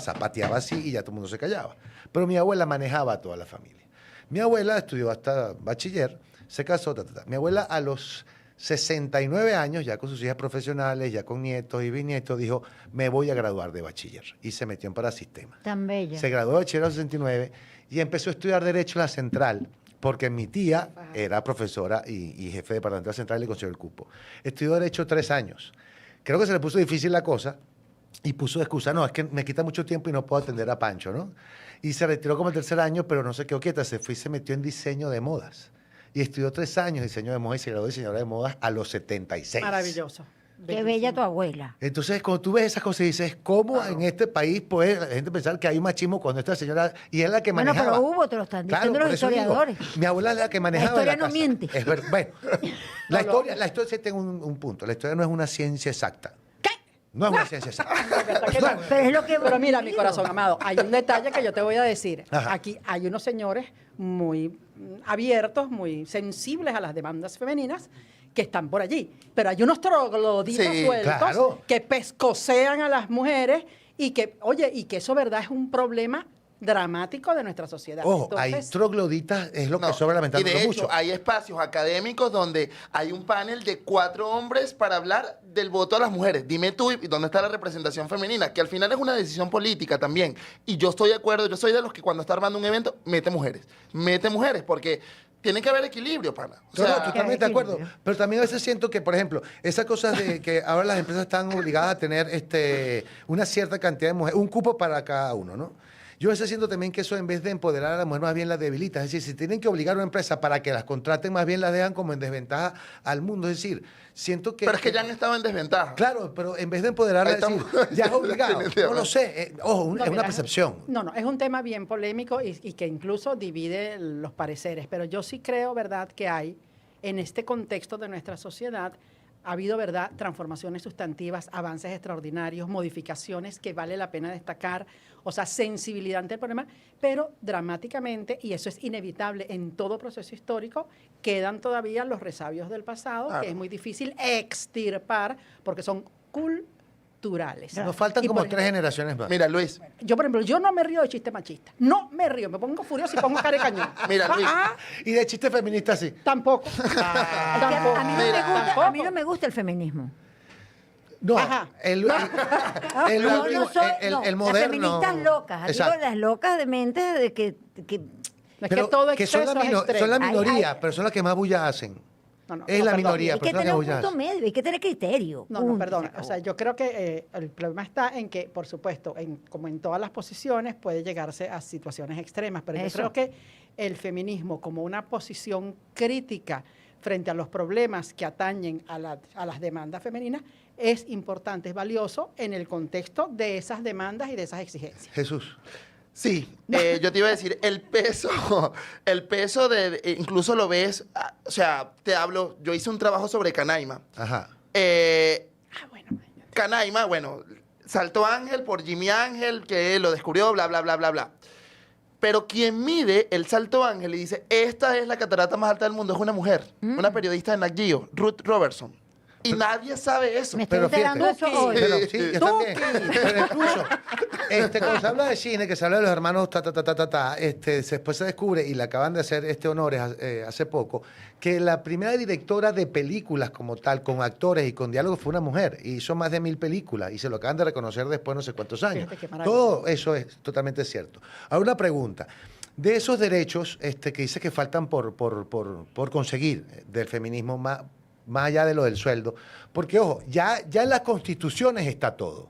así y ya todo el mundo se callaba. Pero mi abuela manejaba a toda la familia. Mi abuela estudió hasta bachiller, se casó, Mi abuela a los 69 años, ya con sus hijas profesionales, ya con nietos y bisnietos, dijo, me voy a graduar de bachiller. Y se metió en parasistema.
Tan bella.
Se graduó de bachiller a los 69 y empezó a estudiar Derecho en la Central, porque mi tía era profesora y jefe de departamento de la Central y le consiguió el cupo. Estudió Derecho 3 años. Creo que se le puso difícil la cosa y puso de excusa, no, es que me quita mucho tiempo y no puedo atender a Pancho, ¿no? Y se retiró como el 3er año, pero no se quedó quieta, se fue y se metió en diseño de modas. Y estudió 3 años diseño de modas y se graduó de diseñadora de modas a los 76.
Maravilloso.
Qué bella tu abuela.
Entonces, cuando tú ves esas cosas y dices, ¿cómo en este país puede la gente pensar que hay machismo cuando esta señora, y es la que
Bueno,
manejaba?
pero hubo, te lo están diciendo
por
los
eso digo,
historiadores.
mi abuela es la que manejaba
historia
la
no
casa.
miente.
Es bueno, la historia sí tiene un punto. La historia no es una ciencia exacta.
¿Qué?
No es una ciencia exacta.
Pero es lo que
Pero mira,
hemos
mi
vivido.
corazón amado, hay un detalle que yo te voy a decir.
Ajá.
Aquí hay unos señores muy abiertos, muy sensibles a las demandas femeninas que están por allí. Pero hay unos trogloditos
Sí,
sueltos
claro.
que pescocean a las mujeres y que, oye, y que eso, verdad, es un problema dramático de nuestra sociedad.
Ojo, hay
Entonces,
trogloditas, es lo que
No,
sobra
y
lamentablemente
de
mucho.
hecho, hay espacios académicos donde hay un panel de 4 hombres para hablar del voto a las mujeres. Dime tú, ¿y dónde está la representación femenina? Que al final es una decisión política también. Y yo estoy de acuerdo, yo soy de los que cuando está armando un evento, mete mujeres, porque tiene que haber equilibrio, pana. O
No,
sea,
no, totalmente de acuerdo.
equilibrio.
Pero también a veces siento que, por ejemplo, esas cosas de que ahora las empresas están obligadas a tener una cierta cantidad de mujeres, un cupo para cada uno, ¿no? Yo a veces siento también que eso en vez de empoderar a la mujer más bien las debilita. Es decir, si tienen que obligar a una empresa para que las contraten, más bien las dejan como en desventaja al mundo. Es decir, siento que...
pero es que ya han estado en desventaja.
Claro, pero en vez de empoderarla,
Ahí
decir,
estamos.
ya es obligado. No lo sé. Ojo,
no,
es
mira,
una percepción.
No, es un tema bien polémico y que incluso divide los pareceres. Pero yo sí creo, ¿verdad?, que hay en este contexto de nuestra sociedad ha habido, ¿verdad?, transformaciones sustantivas, avances extraordinarios, modificaciones que vale la pena destacar, o sea, sensibilidad ante el problema, pero dramáticamente, y eso es inevitable en todo proceso histórico, quedan todavía los resabios del pasado,
Claro.
que es muy difícil extirpar porque son culturales.
Nos faltan
Y,
como
por
3 generaciones más.
Mira, Luis,
yo, por ejemplo, yo no me río de chiste machista. No me río, me pongo furioso y pongo cara de cañón.
Mira, Luis.
Y de chiste feminista, sí.
Tampoco.
Es que
Tampoco.
a mí no me
Mira,
gusta, a mí no me gusta el feminismo.
No,
Ajá.
el
No,
último,
no soy,
el
no,
moderno.
las feministas locas, digo,
Exacto.
las locas de mente de que
Es
Pero
que todo
que son
exceso
la,
es
son
extremo.
la
Ay,
minoría,
ay.
pero son las que más bulla hacen.
No, no,
es
no,
la
perdón.
minoría,
hay
pero
que
son las
tener
que
un
bullas
punto
hacen.
medio, hay que tener criterio.
No,
punto,
no, perdón.
se acabó.
O sea, yo creo que el problema está en que, por supuesto, como en todas las posiciones, puede llegarse a situaciones extremas. Pero
Eso.
yo creo que el feminismo como una posición crítica frente a los problemas que atañen a las demandas femeninas es importante, es valioso en el contexto de esas demandas y de esas exigencias.
Jesús.
sí, yo te iba a decir, el peso incluso lo ves, o sea, te hablo, yo hice un trabajo sobre Canaima.
Ajá.
Bueno,
Canaima, bueno, saltó Ángel por Jimmy Ángel, que lo descubrió, bla, bla, bla, bla, bla. Pero quien mide el salto Ángel y dice, esta es la catarata más alta del mundo, es una mujer, una periodista de Nat Geo, Ruth Robertson. Y nadie sabe eso.
Me estoy
Pero fíjate,
enterando de eso hoy.
Pero sí, yo también. Pero incluso, cuando se habla de cine, que se habla de los hermanos después se descubre, y le acaban de hacer honores hace poco, que la primera directora de películas como tal, con actores y con diálogos, fue una mujer. Y hizo más de 1000 películas. Y se lo acaban de reconocer después de no sé cuántos años.
Fíjate qué maravilla.
Todo eso es totalmente cierto. Ahora una pregunta. De esos derechos que dice que faltan por conseguir del feminismo más allá de lo del sueldo, porque ojo, ya en las constituciones está todo.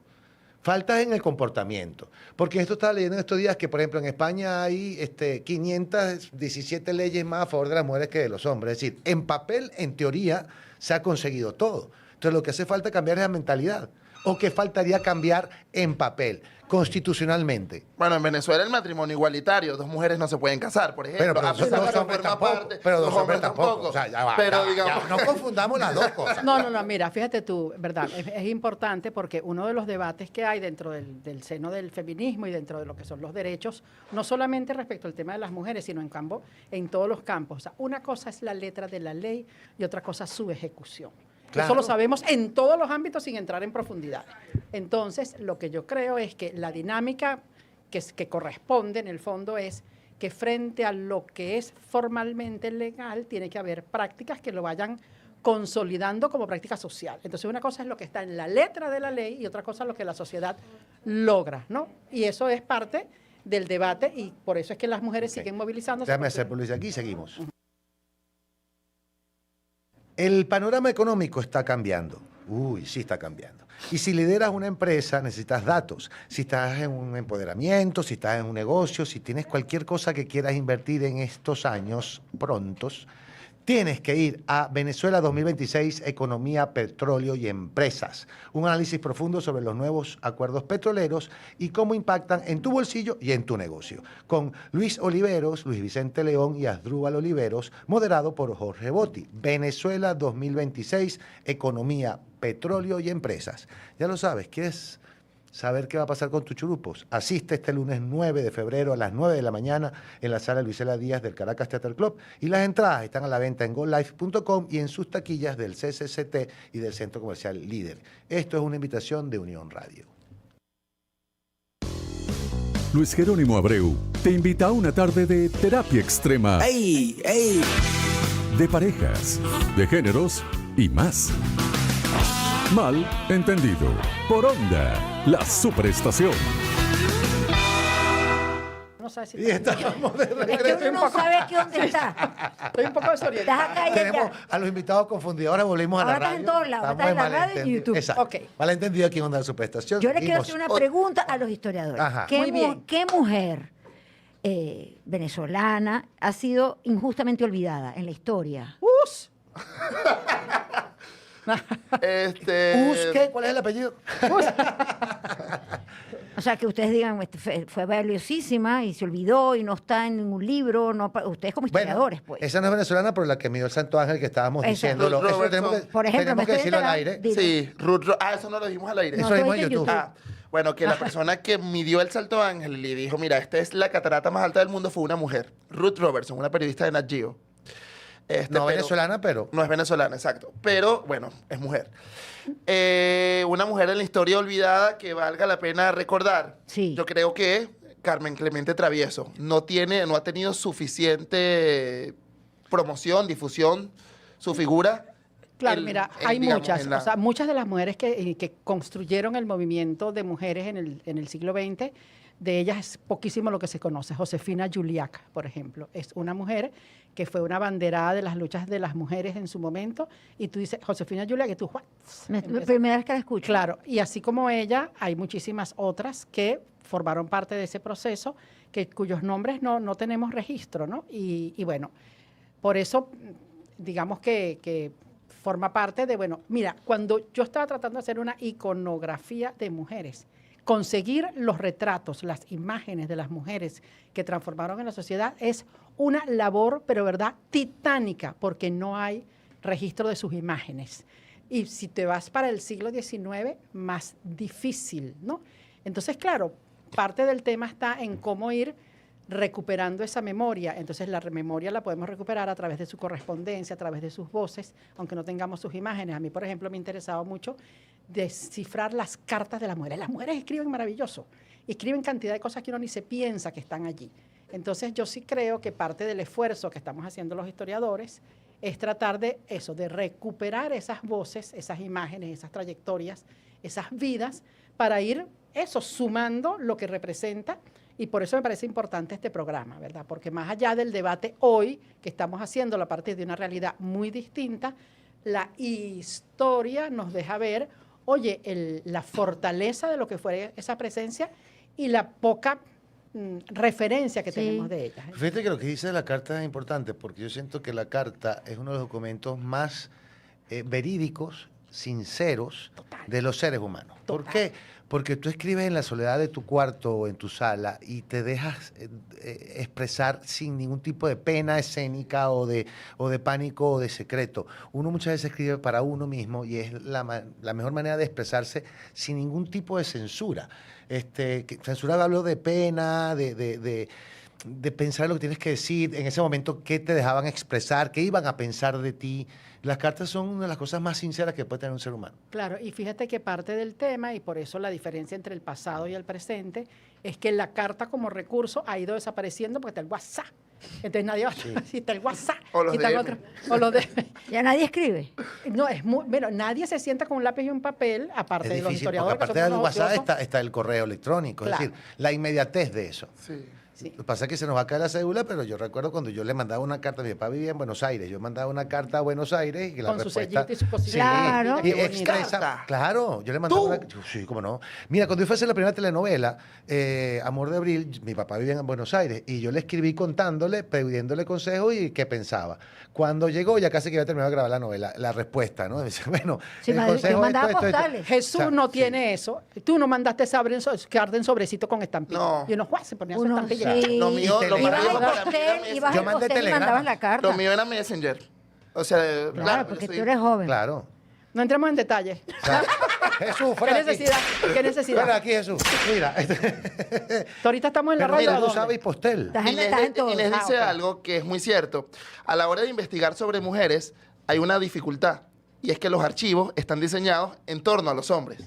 Falta en el comportamiento. Porque esto estaba leyendo en estos días que, por ejemplo, en España hay 517 leyes más a favor de las mujeres que de los hombres. Es decir, en papel, en teoría, se ha conseguido todo. Entonces, lo que hace falta cambiar es la mentalidad. ¿O qué faltaría cambiar en papel, constitucionalmente?
Bueno, en Venezuela el matrimonio igualitario, 2 mujeres no se pueden casar, por ejemplo.
Pero
A pesar de
dos
que
hombres
forma
tampoco.
parte,
Pero
los
dos hombres tampoco. O sea, ya va.
Pero
ya va,
digamos,
ya va. No confundamos las dos cosas.
No, mira, fíjate tú, verdad, es importante porque uno de los debates que hay dentro del seno del feminismo y dentro de lo que son los derechos, no solamente respecto al tema de las mujeres, sino en todos los campos. O sea, una cosa es la letra de la ley y otra cosa su ejecución.
Claro.
Eso lo sabemos en todos los ámbitos sin entrar en profundidad. Entonces, lo que yo creo es que la dinámica que corresponde en el fondo es que frente a lo que es formalmente legal, tiene que haber prácticas que lo vayan consolidando como práctica social. Entonces, una cosa es lo que está en la letra de la ley y otra cosa es lo que la sociedad logra, ¿no? Y eso es parte del debate y por eso es que las mujeres siguen movilizándose.
Déjame hacer publicidad aquí y seguimos. El panorama económico está cambiando. Uy, sí está cambiando. Y si lideras una empresa, necesitas datos. Si estás en un empoderamiento, si estás en un negocio, si tienes cualquier cosa que quieras invertir en estos años prontos, tienes que ir a Venezuela 2026, Economía, Petróleo y Empresas. Un análisis profundo sobre los nuevos acuerdos petroleros y cómo impactan en tu bolsillo y en tu negocio. Con Luis Oliveros, Luis Vicente León y Asdrúbal Oliveros, moderado por Jorge Botti. Venezuela 2026, Economía, Petróleo y Empresas. Ya lo sabes, ¿quieres saber qué va a pasar con tus churupos? Asiste este lunes 9 de febrero a las 9 de la mañana en la sala Luisela Díaz del Caracas Theater Club y las entradas están a la venta en golife.com y en sus taquillas del CCCT y del Centro Comercial Líder. Esto es una invitación de Unión Radio.
Luis Jerónimo Abreu te invita a una tarde de terapia extrema.
¡Ey! ¡Ey!
De parejas, de géneros y más. Mal entendido. Por Onda, la superestación.
No sabes si
Y estamos de
Es que
regreso.
uno no sabe aquí dónde está.
estoy un poco desorientado.
Estás acá y
Tenemos
allá.
a los invitados confundidos. Ahora volvimos a la
Ahora estás
radio.
en todos lados,
Estamos
estás en la radio y en
malentendido.
YouTube.
Exacto.
Ok.
Malentendido aquí en Onda de Superestación.
Yo le quiero
Seguimos.
hacer una pregunta a los historiadores.
Ajá.
Muy bien.
¿Qué mujer venezolana ha sido injustamente olvidada en la historia?
¡Us!
¿Qué? ¿Cuál es el apellido?
O sea, que ustedes digan, fue valiosísima y se olvidó y no está en ningún libro. No, ustedes como historiadores, pues.
Esa no es venezolana, pero la que midió el Santo Ángel que estábamos
Esa.
diciéndolo.
Ruth
Eso tenemos que,
Robertson.
Por ejemplo,
tenemos
me
que
estoy
decirlo al
enterando
aire.
de-
Sí, eso no lo dijimos al aire.
No,
Eso lo
estoy
vimos en
en
YouTube.
YouTube.
Ah, bueno, que la persona que midió el Salto Ángel y le dijo, mira, esta es la catarata más alta del mundo, fue una mujer. Ruth Robertson, una periodista de Nat Geo.
No venezolana, pero...
No es venezolana, exacto. Pero, bueno, es mujer. Una mujer en la historia olvidada que valga la pena recordar.
Sí.
Yo creo que Carmen Clemente Travieso no ha tenido suficiente promoción, difusión, su figura.
Claro, mira, hay
digamos,
muchas.
en la-
O sea, muchas de las mujeres que construyeron el movimiento de mujeres en el siglo XX, de ellas es poquísimo lo que se conoce. Josefina Juliac, por ejemplo, es una mujer que fue una banderada de las luchas de las mujeres en su momento. Y tú dices, Josefina Juliac, y tú, ¿what?
Primera vez que la escucho.
Claro, y así como ella, hay muchísimas otras que formaron parte de ese proceso, cuyos nombres no tenemos registro, ¿no? Y bueno, por eso, digamos que forma parte de, bueno, mira, cuando yo estaba tratando de hacer una iconografía de mujeres, conseguir los retratos, las imágenes de las mujeres que transformaron en la sociedad es una labor, pero verdad, titánica, porque no hay registro de sus imágenes. Y si te vas para el siglo XIX, más difícil, ¿no? Entonces, claro, parte del tema está en cómo ir recuperando esa memoria. Entonces la memoria la podemos recuperar a través de su correspondencia, a través de sus voces, aunque no tengamos sus imágenes. A mí, por ejemplo, me interesaba mucho descifrar las cartas de las mujeres. Las mujeres escriben maravilloso, escriben cantidad de cosas que uno ni se piensa que están allí. Entonces yo sí creo que parte del esfuerzo que estamos haciendo los historiadores es tratar de eso, de recuperar esas voces, esas imágenes, esas trayectorias, esas vidas, para ir eso, sumando lo que representa. Y por eso me parece importante este programa, ¿verdad? Porque más allá del debate hoy, que estamos haciéndolo a partir de una realidad muy distinta, la historia nos deja ver, oye, la fortaleza de lo que fue esa presencia y la poca referencia que tenemos de ella.
Fíjate que lo que dice de la carta es importante, porque yo siento que la carta es uno de los documentos más verídicos, sinceros de los seres humanos. ¿Por qué? Porque tú escribes en la soledad de tu cuarto o en tu sala y te dejas expresar sin ningún tipo de pena escénica o de pánico o de secreto. Uno muchas veces escribe para uno mismo y es la mejor manera de expresarse sin ningún tipo de censura. Censura hablo de pena, de pensar lo que tienes que decir, en ese momento qué te dejaban expresar, qué iban a pensar de ti. Las cartas son una de las cosas más sinceras que puede tener un ser humano.
Claro, y fíjate que parte del tema, y por eso la diferencia entre el pasado y el presente, es que la carta como recurso ha ido desapareciendo porque está el WhatsApp. Entonces nadie va a si está el WhatsApp.
O los DM.
O los DM.
Ya nadie escribe.
No, bueno, nadie se sienta con un lápiz y un papel, aparte
Es
de los
difícil,
historiadores.
porque aparte
que son
del
unos
WhatsApp
ociosos.
está el correo electrónico,
Claro.
es decir, la inmediatez de eso.
Sí.
Sí.
Lo que pasa es que se nos va a caer la cédula, pero yo recuerdo cuando yo le mandaba una carta, mi papá vivía en Buenos Aires, yo mandaba una carta a Buenos Aires y la
Con su
respuesta...
sellito y su cosita.
Sí,
Claro.
y
Qué bonito.
expresa,
Carta.
claro, yo le mandaba
¿Tú?
una... Sí, cómo no. Mira, cuando yo fui a hacer la primera telenovela, Amor de Abril, mi papá vivía en Buenos Aires y yo le escribí contándole, pidiéndole consejo y qué pensaba. Cuando llegó, ya casi que había terminado de grabar la novela, la respuesta, ¿no? Dice, bueno,
Sí,
el
yo
consejo
mandaba
esto.
postales.
Jesús
O sea,
no
sí.
tiene eso. Tú no mandaste carta en sobrecito con estampilla.
No.
Y uno, ¡guau! Se ponía su
Uno
estampilla.
sí.
Lo mío,
Y
lo
te
más
Ibas
leía.
viejo
al
para mí era
hotel,
Messenger.
ibas
Yo
al
mandé
hotel y
telegrama.
mandabas la carta.
Lo mío era Messenger. O sea,
Claro, porque
yo
tú eres joven.
Claro.
No entremos en detalle.
O sea, Jesús,
¿Qué
fuera de aquí.
necesidad? ¿Qué necesidad?
Fuera de aquí, Jesús. Mira.
Ahorita estamos en la
Pero
radio.
mira,
¿a
tú
dónde?
sabes postel.
Estás en todo.
Inés dice
ok.
algo que es muy cierto. A la hora de investigar sobre mujeres hay una dificultad y es que los archivos están diseñados en torno a los hombres.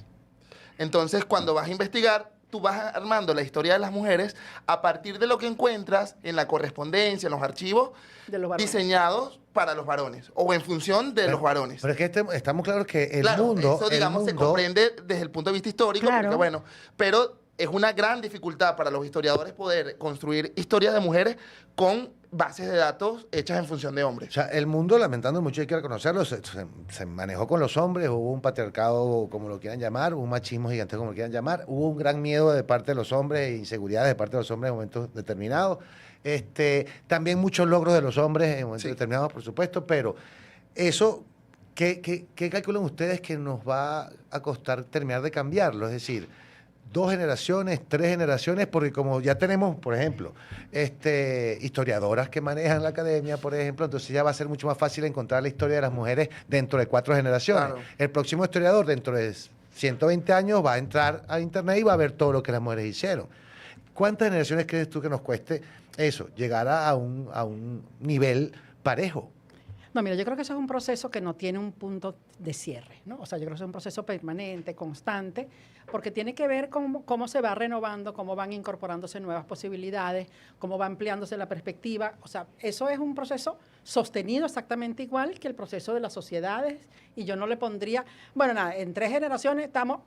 Entonces, cuando vas a investigar, tú vas armando la historia de las mujeres a partir de lo que encuentras en la correspondencia, en los archivos
De los varones.
diseñados para los varones o en función de los varones.
Pero es que estamos claros que el
Claro,
mundo...
eso, digamos, se comprende desde el punto de vista histórico,
Claro.
porque bueno, pero es una gran dificultad para los historiadores poder construir historias de mujeres con bases de datos hechas en función de
O
hombres.
sea, el mundo, lamentando mucho, hay que reconocerlo, se manejó con los hombres, hubo un patriarcado, como lo quieran llamar, hubo un machismo gigantesco, como lo quieran llamar, hubo un gran miedo de parte de los hombres e inseguridades de parte de los hombres en momentos determinados. También muchos logros de los hombres en momentos
Sí.
determinados, por supuesto, pero eso, ¿qué calculan ustedes que nos va a costar terminar de cambiarlo? Es decir, 2 generaciones, 3 generaciones, porque como ya tenemos, por ejemplo, historiadoras que manejan la academia, por ejemplo, entonces ya va a ser mucho más fácil encontrar la historia de las mujeres dentro de 4 generaciones.
Claro.
El próximo historiador, dentro de 120 años, va a entrar a internet y va a ver todo lo que las mujeres hicieron. ¿Cuántas generaciones crees tú que nos cueste eso, llegar a un nivel parejo?
No, mira, yo creo que eso es un proceso que no tiene un punto de cierre, ¿no? O sea, yo creo que es un proceso permanente, constante, porque tiene que ver con cómo se va renovando, cómo van incorporándose nuevas posibilidades, cómo va ampliándose la perspectiva. O sea, eso es un proceso sostenido exactamente igual que el proceso de las sociedades, y yo no le pondría, bueno, nada, en 3 generaciones estamos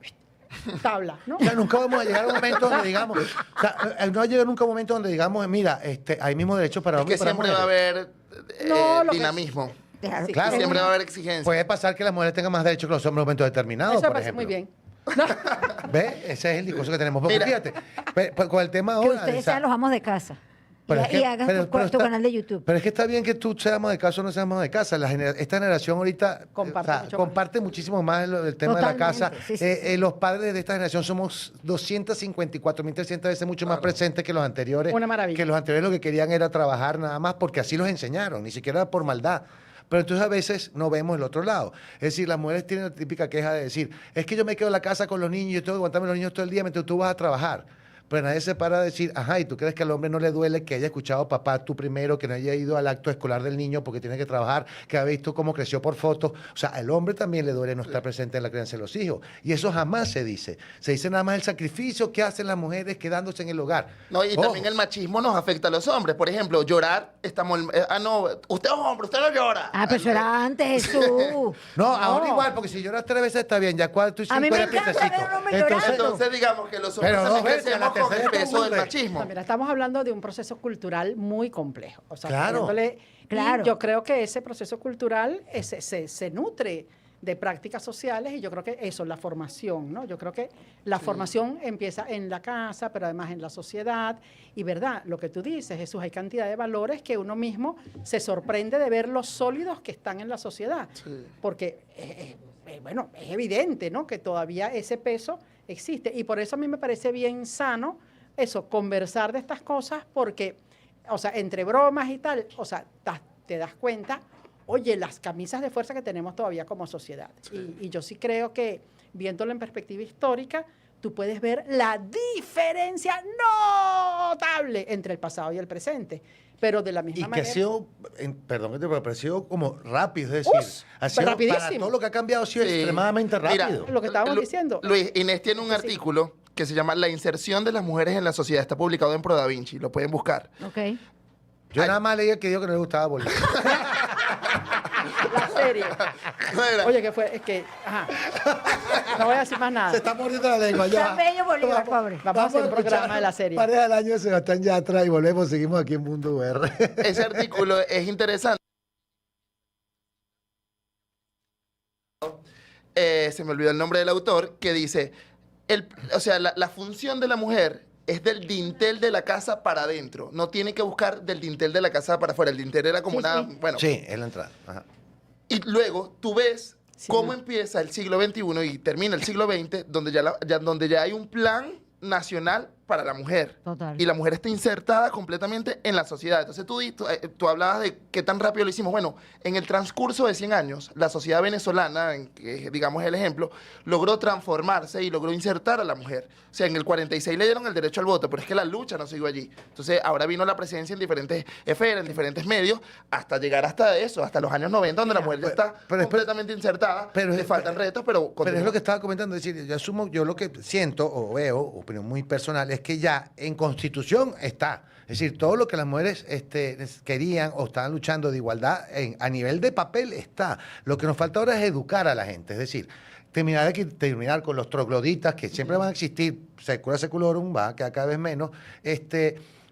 tabla, ¿no?
O sea, nunca vamos a llegar a un momento donde digamos, o sea, no va a llegar nunca a un momento donde digamos, mira, hay mismos derechos para
Es que
hombres y para
siempre va a
mujeres.
haber
No, lo que-
dinamismo.
Claro,
Sí,
claro.
Siempre va a haber exigencia.
Puede pasar que las mujeres tengan más derechos que los hombres en un momento determinado,
Eso me
por
parece
ejemplo.
muy bien.
¿Ves? Ese es el discurso que tenemos. Porque
Mira.
fíjate, con el tema
Que
ahora...
ustedes
o sea,
sean los amos de casa.
pero
Y,
es que-
y hagas
pero-
tu,
pero
tu
está-
canal de YouTube.
Pero es que está bien que tú seamos de casa o no seamos de casa. Esta generación ahorita
Comparte mucho más.
comparte muchísimo más el tema de la
Totalmente,
casa.
sí, sí, sí.
Los padres de esta generación somos 254.300 veces mucho más presentes que los anteriores.
Una maravilla.
Que los anteriores lo que querían era trabajar nada más porque así los enseñaron, ni siquiera por maldad. Pero entonces a veces no vemos el otro lado. Es decir, las mujeres tienen la típica queja de decir, es que yo me quedo en la casa con los niños, yo tengo que aguantarme los niños todo el día mientras tú vas a trabajar. pero nadie se para a decir, ajá, ¿y tú crees que al hombre no le duele que haya escuchado a papá tú primero, que no haya ido al acto escolar del niño porque tiene que trabajar, que ha visto cómo creció por fotos? O sea, al hombre también le duele no estar presente en la crianza de los hijos. Y eso jamás se dice. Se dice nada más el sacrificio que hacen las mujeres quedándose en el hogar.
No, y también el machismo nos afecta a los hombres. Por ejemplo, llorar, estamos... no, usted es hombre, usted no llora.
Pero eso era antes, Jesús.
No, ahora igual, porque si lloras 3 veces está bien, ya 4 y 5
A mí me
era
encanta
piececito.
ver a un hombre llorando.
Entonces digamos que los hombres
Pero dos
también
veces, a la
crecemos con el
tercera
peso del
cumple.
machismo.
No, mira, estamos hablando de un proceso cultural muy complejo. O sea,
Claro.
Claro.
Y yo creo que ese proceso cultural se nutre de prácticas sociales y yo creo que eso, la formación, ¿no? Yo creo que la formación empieza en la casa, pero además en la sociedad. Y verdad, lo que tú dices, Jesús, hay cantidad de valores que uno mismo se sorprende de ver los sólidos que están en la sociedad.
Sí.
Porque, bueno, es evidente, ¿no? Que todavía ese peso existe. Y por eso a mí me parece bien sano eso, conversar de estas cosas porque, o sea, entre bromas y tal, o sea, te das cuenta, oye, las camisas de fuerza que tenemos todavía como sociedad. Y yo sí creo que, viéndolo en perspectiva histórica, tú puedes ver la diferencia notable entre el pasado y el presente. Pero de la misma
Y que
manera...
ha sido, perdón, pero ha sido como rápido, es decir, ha sido
rapidísimo.
para todo lo que ha cambiado ha sido
Sí.
extremadamente
Mira,
rápido.
Lo que estábamos diciendo.
Luis, Inés tiene un artículo que se llama La inserción de las mujeres en la sociedad. Está publicado en Pro Da Vinci, lo pueden buscar.
Ok.
Yo nada más leí el que dijo que no le gustaba Bolívar.
La serie.
Mira,
Oye, que fue, es que, ajá. No voy a decir más nada.
Se está mordiendo la lengua ya.
Tan bello Bolívar, pobre.
Vamos a hacer un programa de la serie.
Pareja del año de Sebastián Yatra y volvemos, seguimos aquí en Mundo VR.
ese artículo es interesante. Se me olvidó el nombre del autor, que dice, o sea, la función de la mujer es del dintel de la casa para adentro. No tiene que buscar del dintel de la casa para afuera. El dintel era como
Sí,
una...
sí.
Bueno,
Sí, es la entrada. Ajá.
y luego tú ves
Sí.
cómo empieza el siglo XXI y termina el siglo XX, donde donde ya hay un plan nacional para la mujer.
Total.
Y la mujer está insertada completamente en la sociedad. Entonces tú hablabas de qué tan rápido lo hicimos. Bueno, en el transcurso de 100 años, la sociedad venezolana, en que digamos el ejemplo, logró transformarse y logró insertar a la mujer. O sea, en el 46 le dieron el derecho al voto, pero es que la lucha no siguió allí. Entonces, ahora vino la presidencia en diferentes esferas, en diferentes medios, hasta llegar hasta eso, hasta los años 90, donde la mujer ya está
pero-
completamente insertada.
pero-
le faltan retos, pero
Pero es
continúa.
lo que estaba comentando, es decir, yo asumo, yo lo que siento o veo, opinión muy personal, es que ya en Constitución está. Es decir, todo lo que las mujeres querían o estaban luchando de igualdad a nivel de papel está. Lo que nos falta ahora es educar a la gente, es decir, terminar con los trogloditas que siempre van a existir, secula seculorum, va a quedar cada vez menos,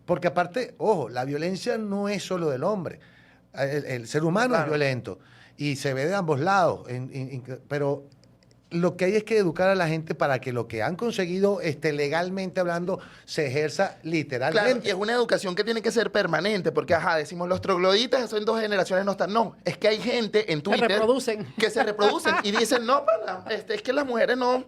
porque aparte, ojo, la violencia no es solo del hombre. El ser humano es
Claro.
violento y se ve de ambos lados, pero lo que hay es que educar a la gente para que lo que han conseguido legalmente hablando se ejerza
Claro, y
literalmente.
es una educación que tiene que ser permanente, porque, decimos los trogloditas, eso en 2 generaciones no están. No, es que hay gente en Twitter
reproducen.
que se reproducen y dicen, no, es que las mujeres no,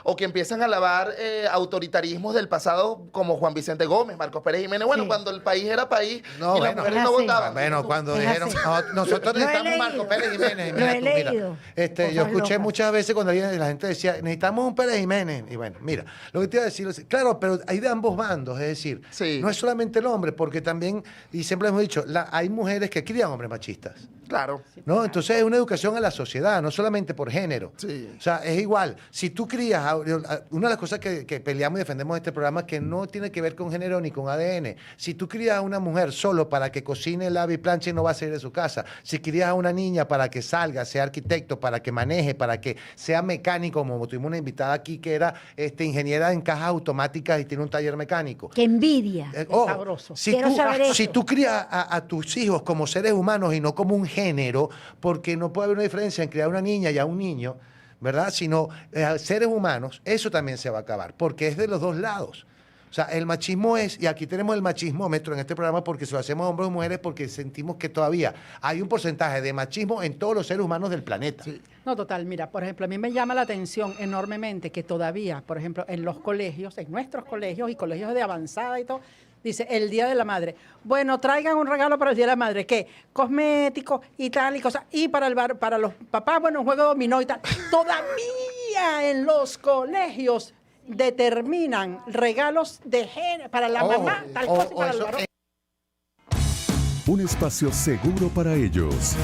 o que empiezan a alabar autoritarismos del pasado como Juan Vicente Gómez, Marcos Pérez Jiménez. Bueno,
Sí.
cuando el país era país
No,
y las
bueno.
mujeres
Es
no
así.
votaban.
Bueno, cuando
Es
dijeron,
así.
nosotros
Lo he
necesitamos
leído.
Marco Pérez Jiménez.
Lo
mira
he
tú, mira.
leído.
Yo
Cosas
escuché
locas.
muchas veces cuando la gente decía, necesitamos un Pérez Jiménez. Y bueno, mira, lo que te iba a decir, claro, pero hay de ambos bandos, es decir,
Sí.
no es solamente el hombre, porque también, y siempre hemos dicho, hay mujeres que crían hombres machistas.
Claro.
¿No? Entonces es una educación a la sociedad, no solamente por género.
Sí.
O sea, es igual. Si tú crías, una de las cosas que peleamos y defendemos en este programa es que no tiene que ver con género ni con ADN. Si tú crías a una mujer solo para que cocine, lave y planche, no va a salir de su casa. Si crías a una niña para que salga, sea arquitecto, para que maneje, para que sea mecánico, como tuvimos una invitada aquí que era ingeniera en cajas automáticas y tiene un taller mecánico.
Qué envidia.
Ojo,
sabroso.
Quiero saber eso.
si tú crías a tus hijos como seres humanos y no como un género, porque no puede haber una diferencia en criar a una niña y a un niño, ¿verdad? Sino seres humanos, eso también se va a acabar, porque es de los dos lados. O sea, el machismo es, y aquí tenemos el machismómetro en este programa porque se lo hacemos a hombres o mujeres porque sentimos que todavía hay un porcentaje de machismo en todos los seres humanos del planeta.
No, total. Mira, por ejemplo, a mí me llama la atención enormemente que todavía, por ejemplo, en los colegios, en nuestros colegios y colegios de avanzada y todo, dice el Día de la Madre. Bueno, traigan un regalo para el Día de la Madre. ¿Qué? Cosméticos y tal y cosas. Y para los papás, bueno, un juego de dominó y tal. Todavía en los colegios determinan regalos de género para la mamá, tal cosa y para el varón.
Un espacio seguro para ellos.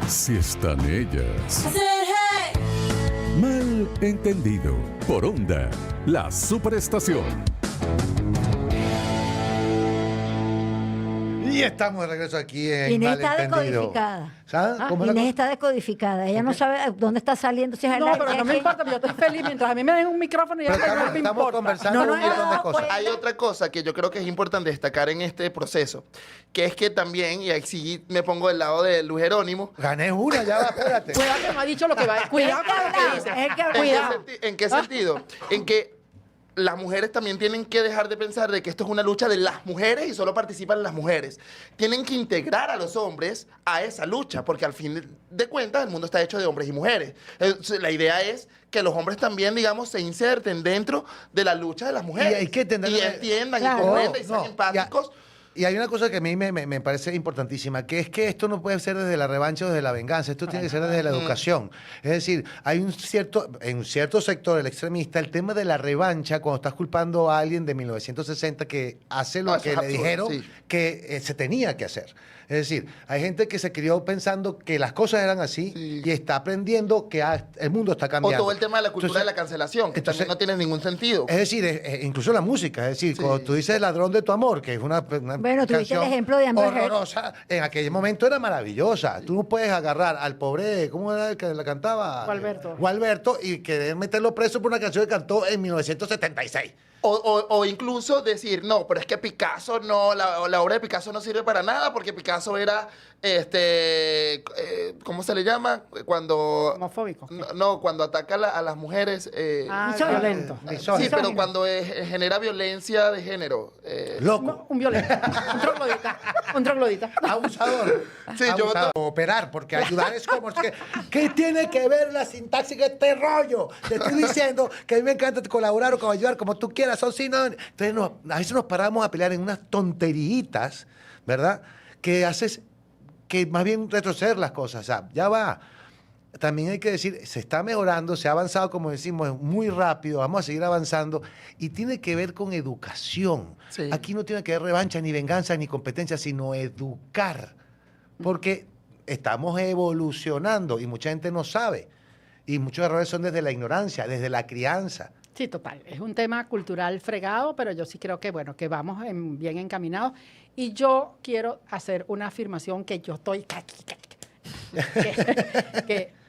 Si están ellas. Mal entendido. Por Onda, la superestación.
Y estamos de regreso aquí en
Inés está
Malentendido.
decodificada.
¿Sabes? ¿Cómo es la
Inés
cosa?
está decodificada. Ella no sabe dónde está saliendo. Si es al
No,
aire,
pero
si
no
es
me
aquí.
importa, yo estoy feliz mientras a mí me den un micrófono y a
Pero
ella no me
estamos
importa.
conversando
No,
un montón de
no,
cosas.
Hay otra cosa que yo creo que es importante destacar en este proceso, que es que también, y ahí sí me pongo del lado de Luis Jerónimo,
Gané una, ya va, espérate.
Cuidado que no ha dicho lo que va. Cuidado con lo que dice.
Es que
¿en qué,
Cuidado.
¿en qué sentido? En que las mujeres también tienen que dejar de pensar de que esto es una lucha de las mujeres y solo participan las mujeres. Tienen que integrar a los hombres a esa lucha, porque al fin de cuentas el mundo está hecho de hombres y mujeres. La idea es que los hombres también, digamos, se inserten dentro de la lucha de las mujeres.
Y hay que entender-
Y entiendan
Claro.
y comprendan y sean
No,
empáticos.
Y hay una cosa que a mí me parece importantísima, que es que esto no puede ser desde la revancha o desde la venganza, esto tiene que ser desde la educación. Es decir, hay en un cierto sector, el extremista, el tema de la revancha, cuando estás culpando a alguien de 1960 que hace lo
No, eso
que
es
le
absurdo,
dijeron
sí.
que se tenía que hacer. Es decir, hay gente que se crió pensando que las cosas eran así
Sí.
y está aprendiendo que el mundo está
O
cambiando.
todo el tema de la cultura
Entonces,
de la cancelación, que
entonces-
también no tiene ningún sentido.
es decir, incluso la música, es decir,
Sí.
cuando tú dices Ladrón de tu amor, que es una
Bueno, tuviste
canción
el ejemplo de Amber Heard.
horrorosa, en aquel momento era maravillosa. Tú no puedes agarrar al pobre, ¿cómo era el que la cantaba?
Gualberto.
Gualberto, y querer meterlo preso por una canción que cantó en 1976.
O incluso decir, no, pero es que Picasso no, la obra de Picasso no sirve para nada porque Picasso era, ¿cómo se le llama? Cuando,
Homofóbico.
no, cuando ataca a las mujeres.
Misógino.
Violento.
Misógino.
Sí, pero
misógino.
cuando genera violencia de género.
Loco.
No, un violento. Un troglodita. Un troglodita.
Abusador.
Sí, yo
Abusador. Operar, porque ayudar es como... ¿Qué tiene que ver la sintaxis de este rollo? Te estoy diciendo que a mí me encanta colaborar o ayudar como tú quieras, son sinónimos. Entonces a veces nos paramos a pelear en unas tonteritas, ¿verdad? Que haces que más bien retroceder las cosas. O sea, ya va. También hay que decir, se está mejorando, se ha avanzado, como decimos, muy rápido, vamos a seguir avanzando, y tiene que ver con educación.
Sí.
Aquí no tiene que haber revancha, ni venganza, ni competencia, sino educar. Porque estamos evolucionando y mucha gente no sabe. Y muchos errores son desde la ignorancia, desde la crianza.
Sí, total. Es un tema cultural fregado, pero yo sí creo que, bueno, que vamos bien encaminados. Y yo quiero hacer una afirmación que yo estoy...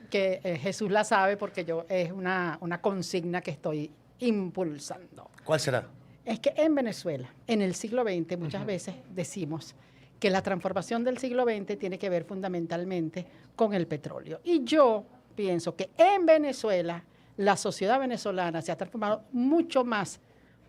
que Jesús la sabe porque es una consigna que estoy impulsando.
¿Cuál será?
Es que en Venezuela, en el siglo XX, muchas veces decimos que la transformación del siglo XX tiene que ver fundamentalmente con el petróleo. Y yo pienso que en Venezuela la sociedad venezolana se ha transformado mucho más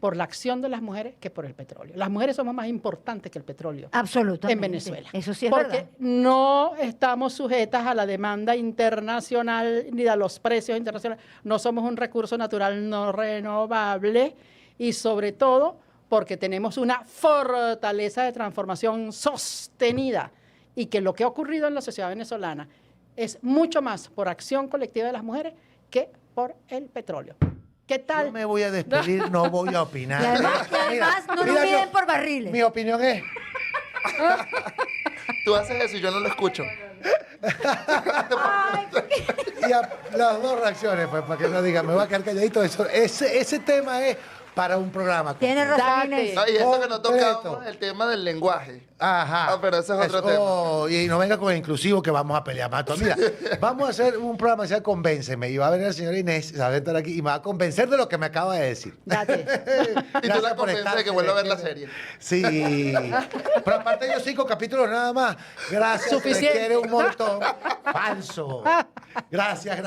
por la acción de las mujeres que por el petróleo. Las mujeres somos más importantes que el petróleo.
Absolutamente.
En Venezuela.
Eso sí es
Porque
verdad.
no estamos sujetas a la demanda internacional ni a los precios internacionales. No somos un recurso natural no renovable y sobre todo porque tenemos una fortaleza de transformación sostenida y que lo que ha ocurrido en la sociedad venezolana es mucho más por acción colectiva de las mujeres que por el petróleo. ¿Qué tal?
Yo me voy a despedir, no voy a opinar.
Y además no nos
mira,
miden por barriles.
Mi opinión es...
Tú haces eso y yo no lo escucho.
Y las dos reacciones, pues, para que no digan, me voy a quedar calladito. Ese tema es para un programa.
Tiene razón,
Date.
Inés.
No, y eso que no
Completo.
tocamos el tema del lenguaje.
Ajá.
Ah, pero ese es otro
tema. Y no venga con el inclusivo que vamos a pelear más. Mira, vamos a hacer un programa que se llama Convénceme. Y va a venir el señor Inés, se va a estar aquí y me va a convencer de lo que me acaba de decir.
Date.
Y tú
Gracias
la
por
convences
estar,
de que vuelva a ver la
serie.
serie.
Sí. Pero aparte de ellos 5 capítulos nada más. Gracias.
Suficiente.
Te quiere un montón. Falso. Gracias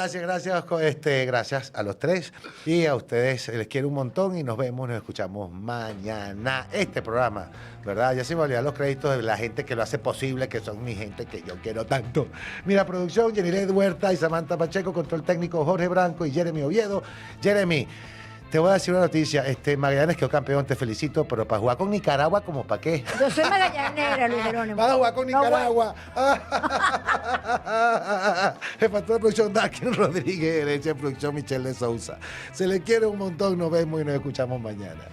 a los tres. Y a ustedes les quiero un montón y nos vemos, nos escuchamos mañana. Este programa, ¿verdad? Ya se me olvidaron los créditos de la gente que lo hace posible, que son mi gente que yo quiero tanto. Mira, producción, Yenilet Huerta y Samantha Pacheco, control técnico Jorge Branco y Jeremy Oviedo. Jeremy, te voy a decir una noticia. Magallanes quedó campeón, te felicito, pero para jugar con Nicaragua, ¿como para qué?
Yo soy magallanera, Luis Jerónimo.
Vas a jugar con
No,
Nicaragua. Jefatura de producción, Dakin Rodríguez, gerencia de producción, Michelle de Sousa. Se le quiere un montón, nos vemos y nos escuchamos mañana.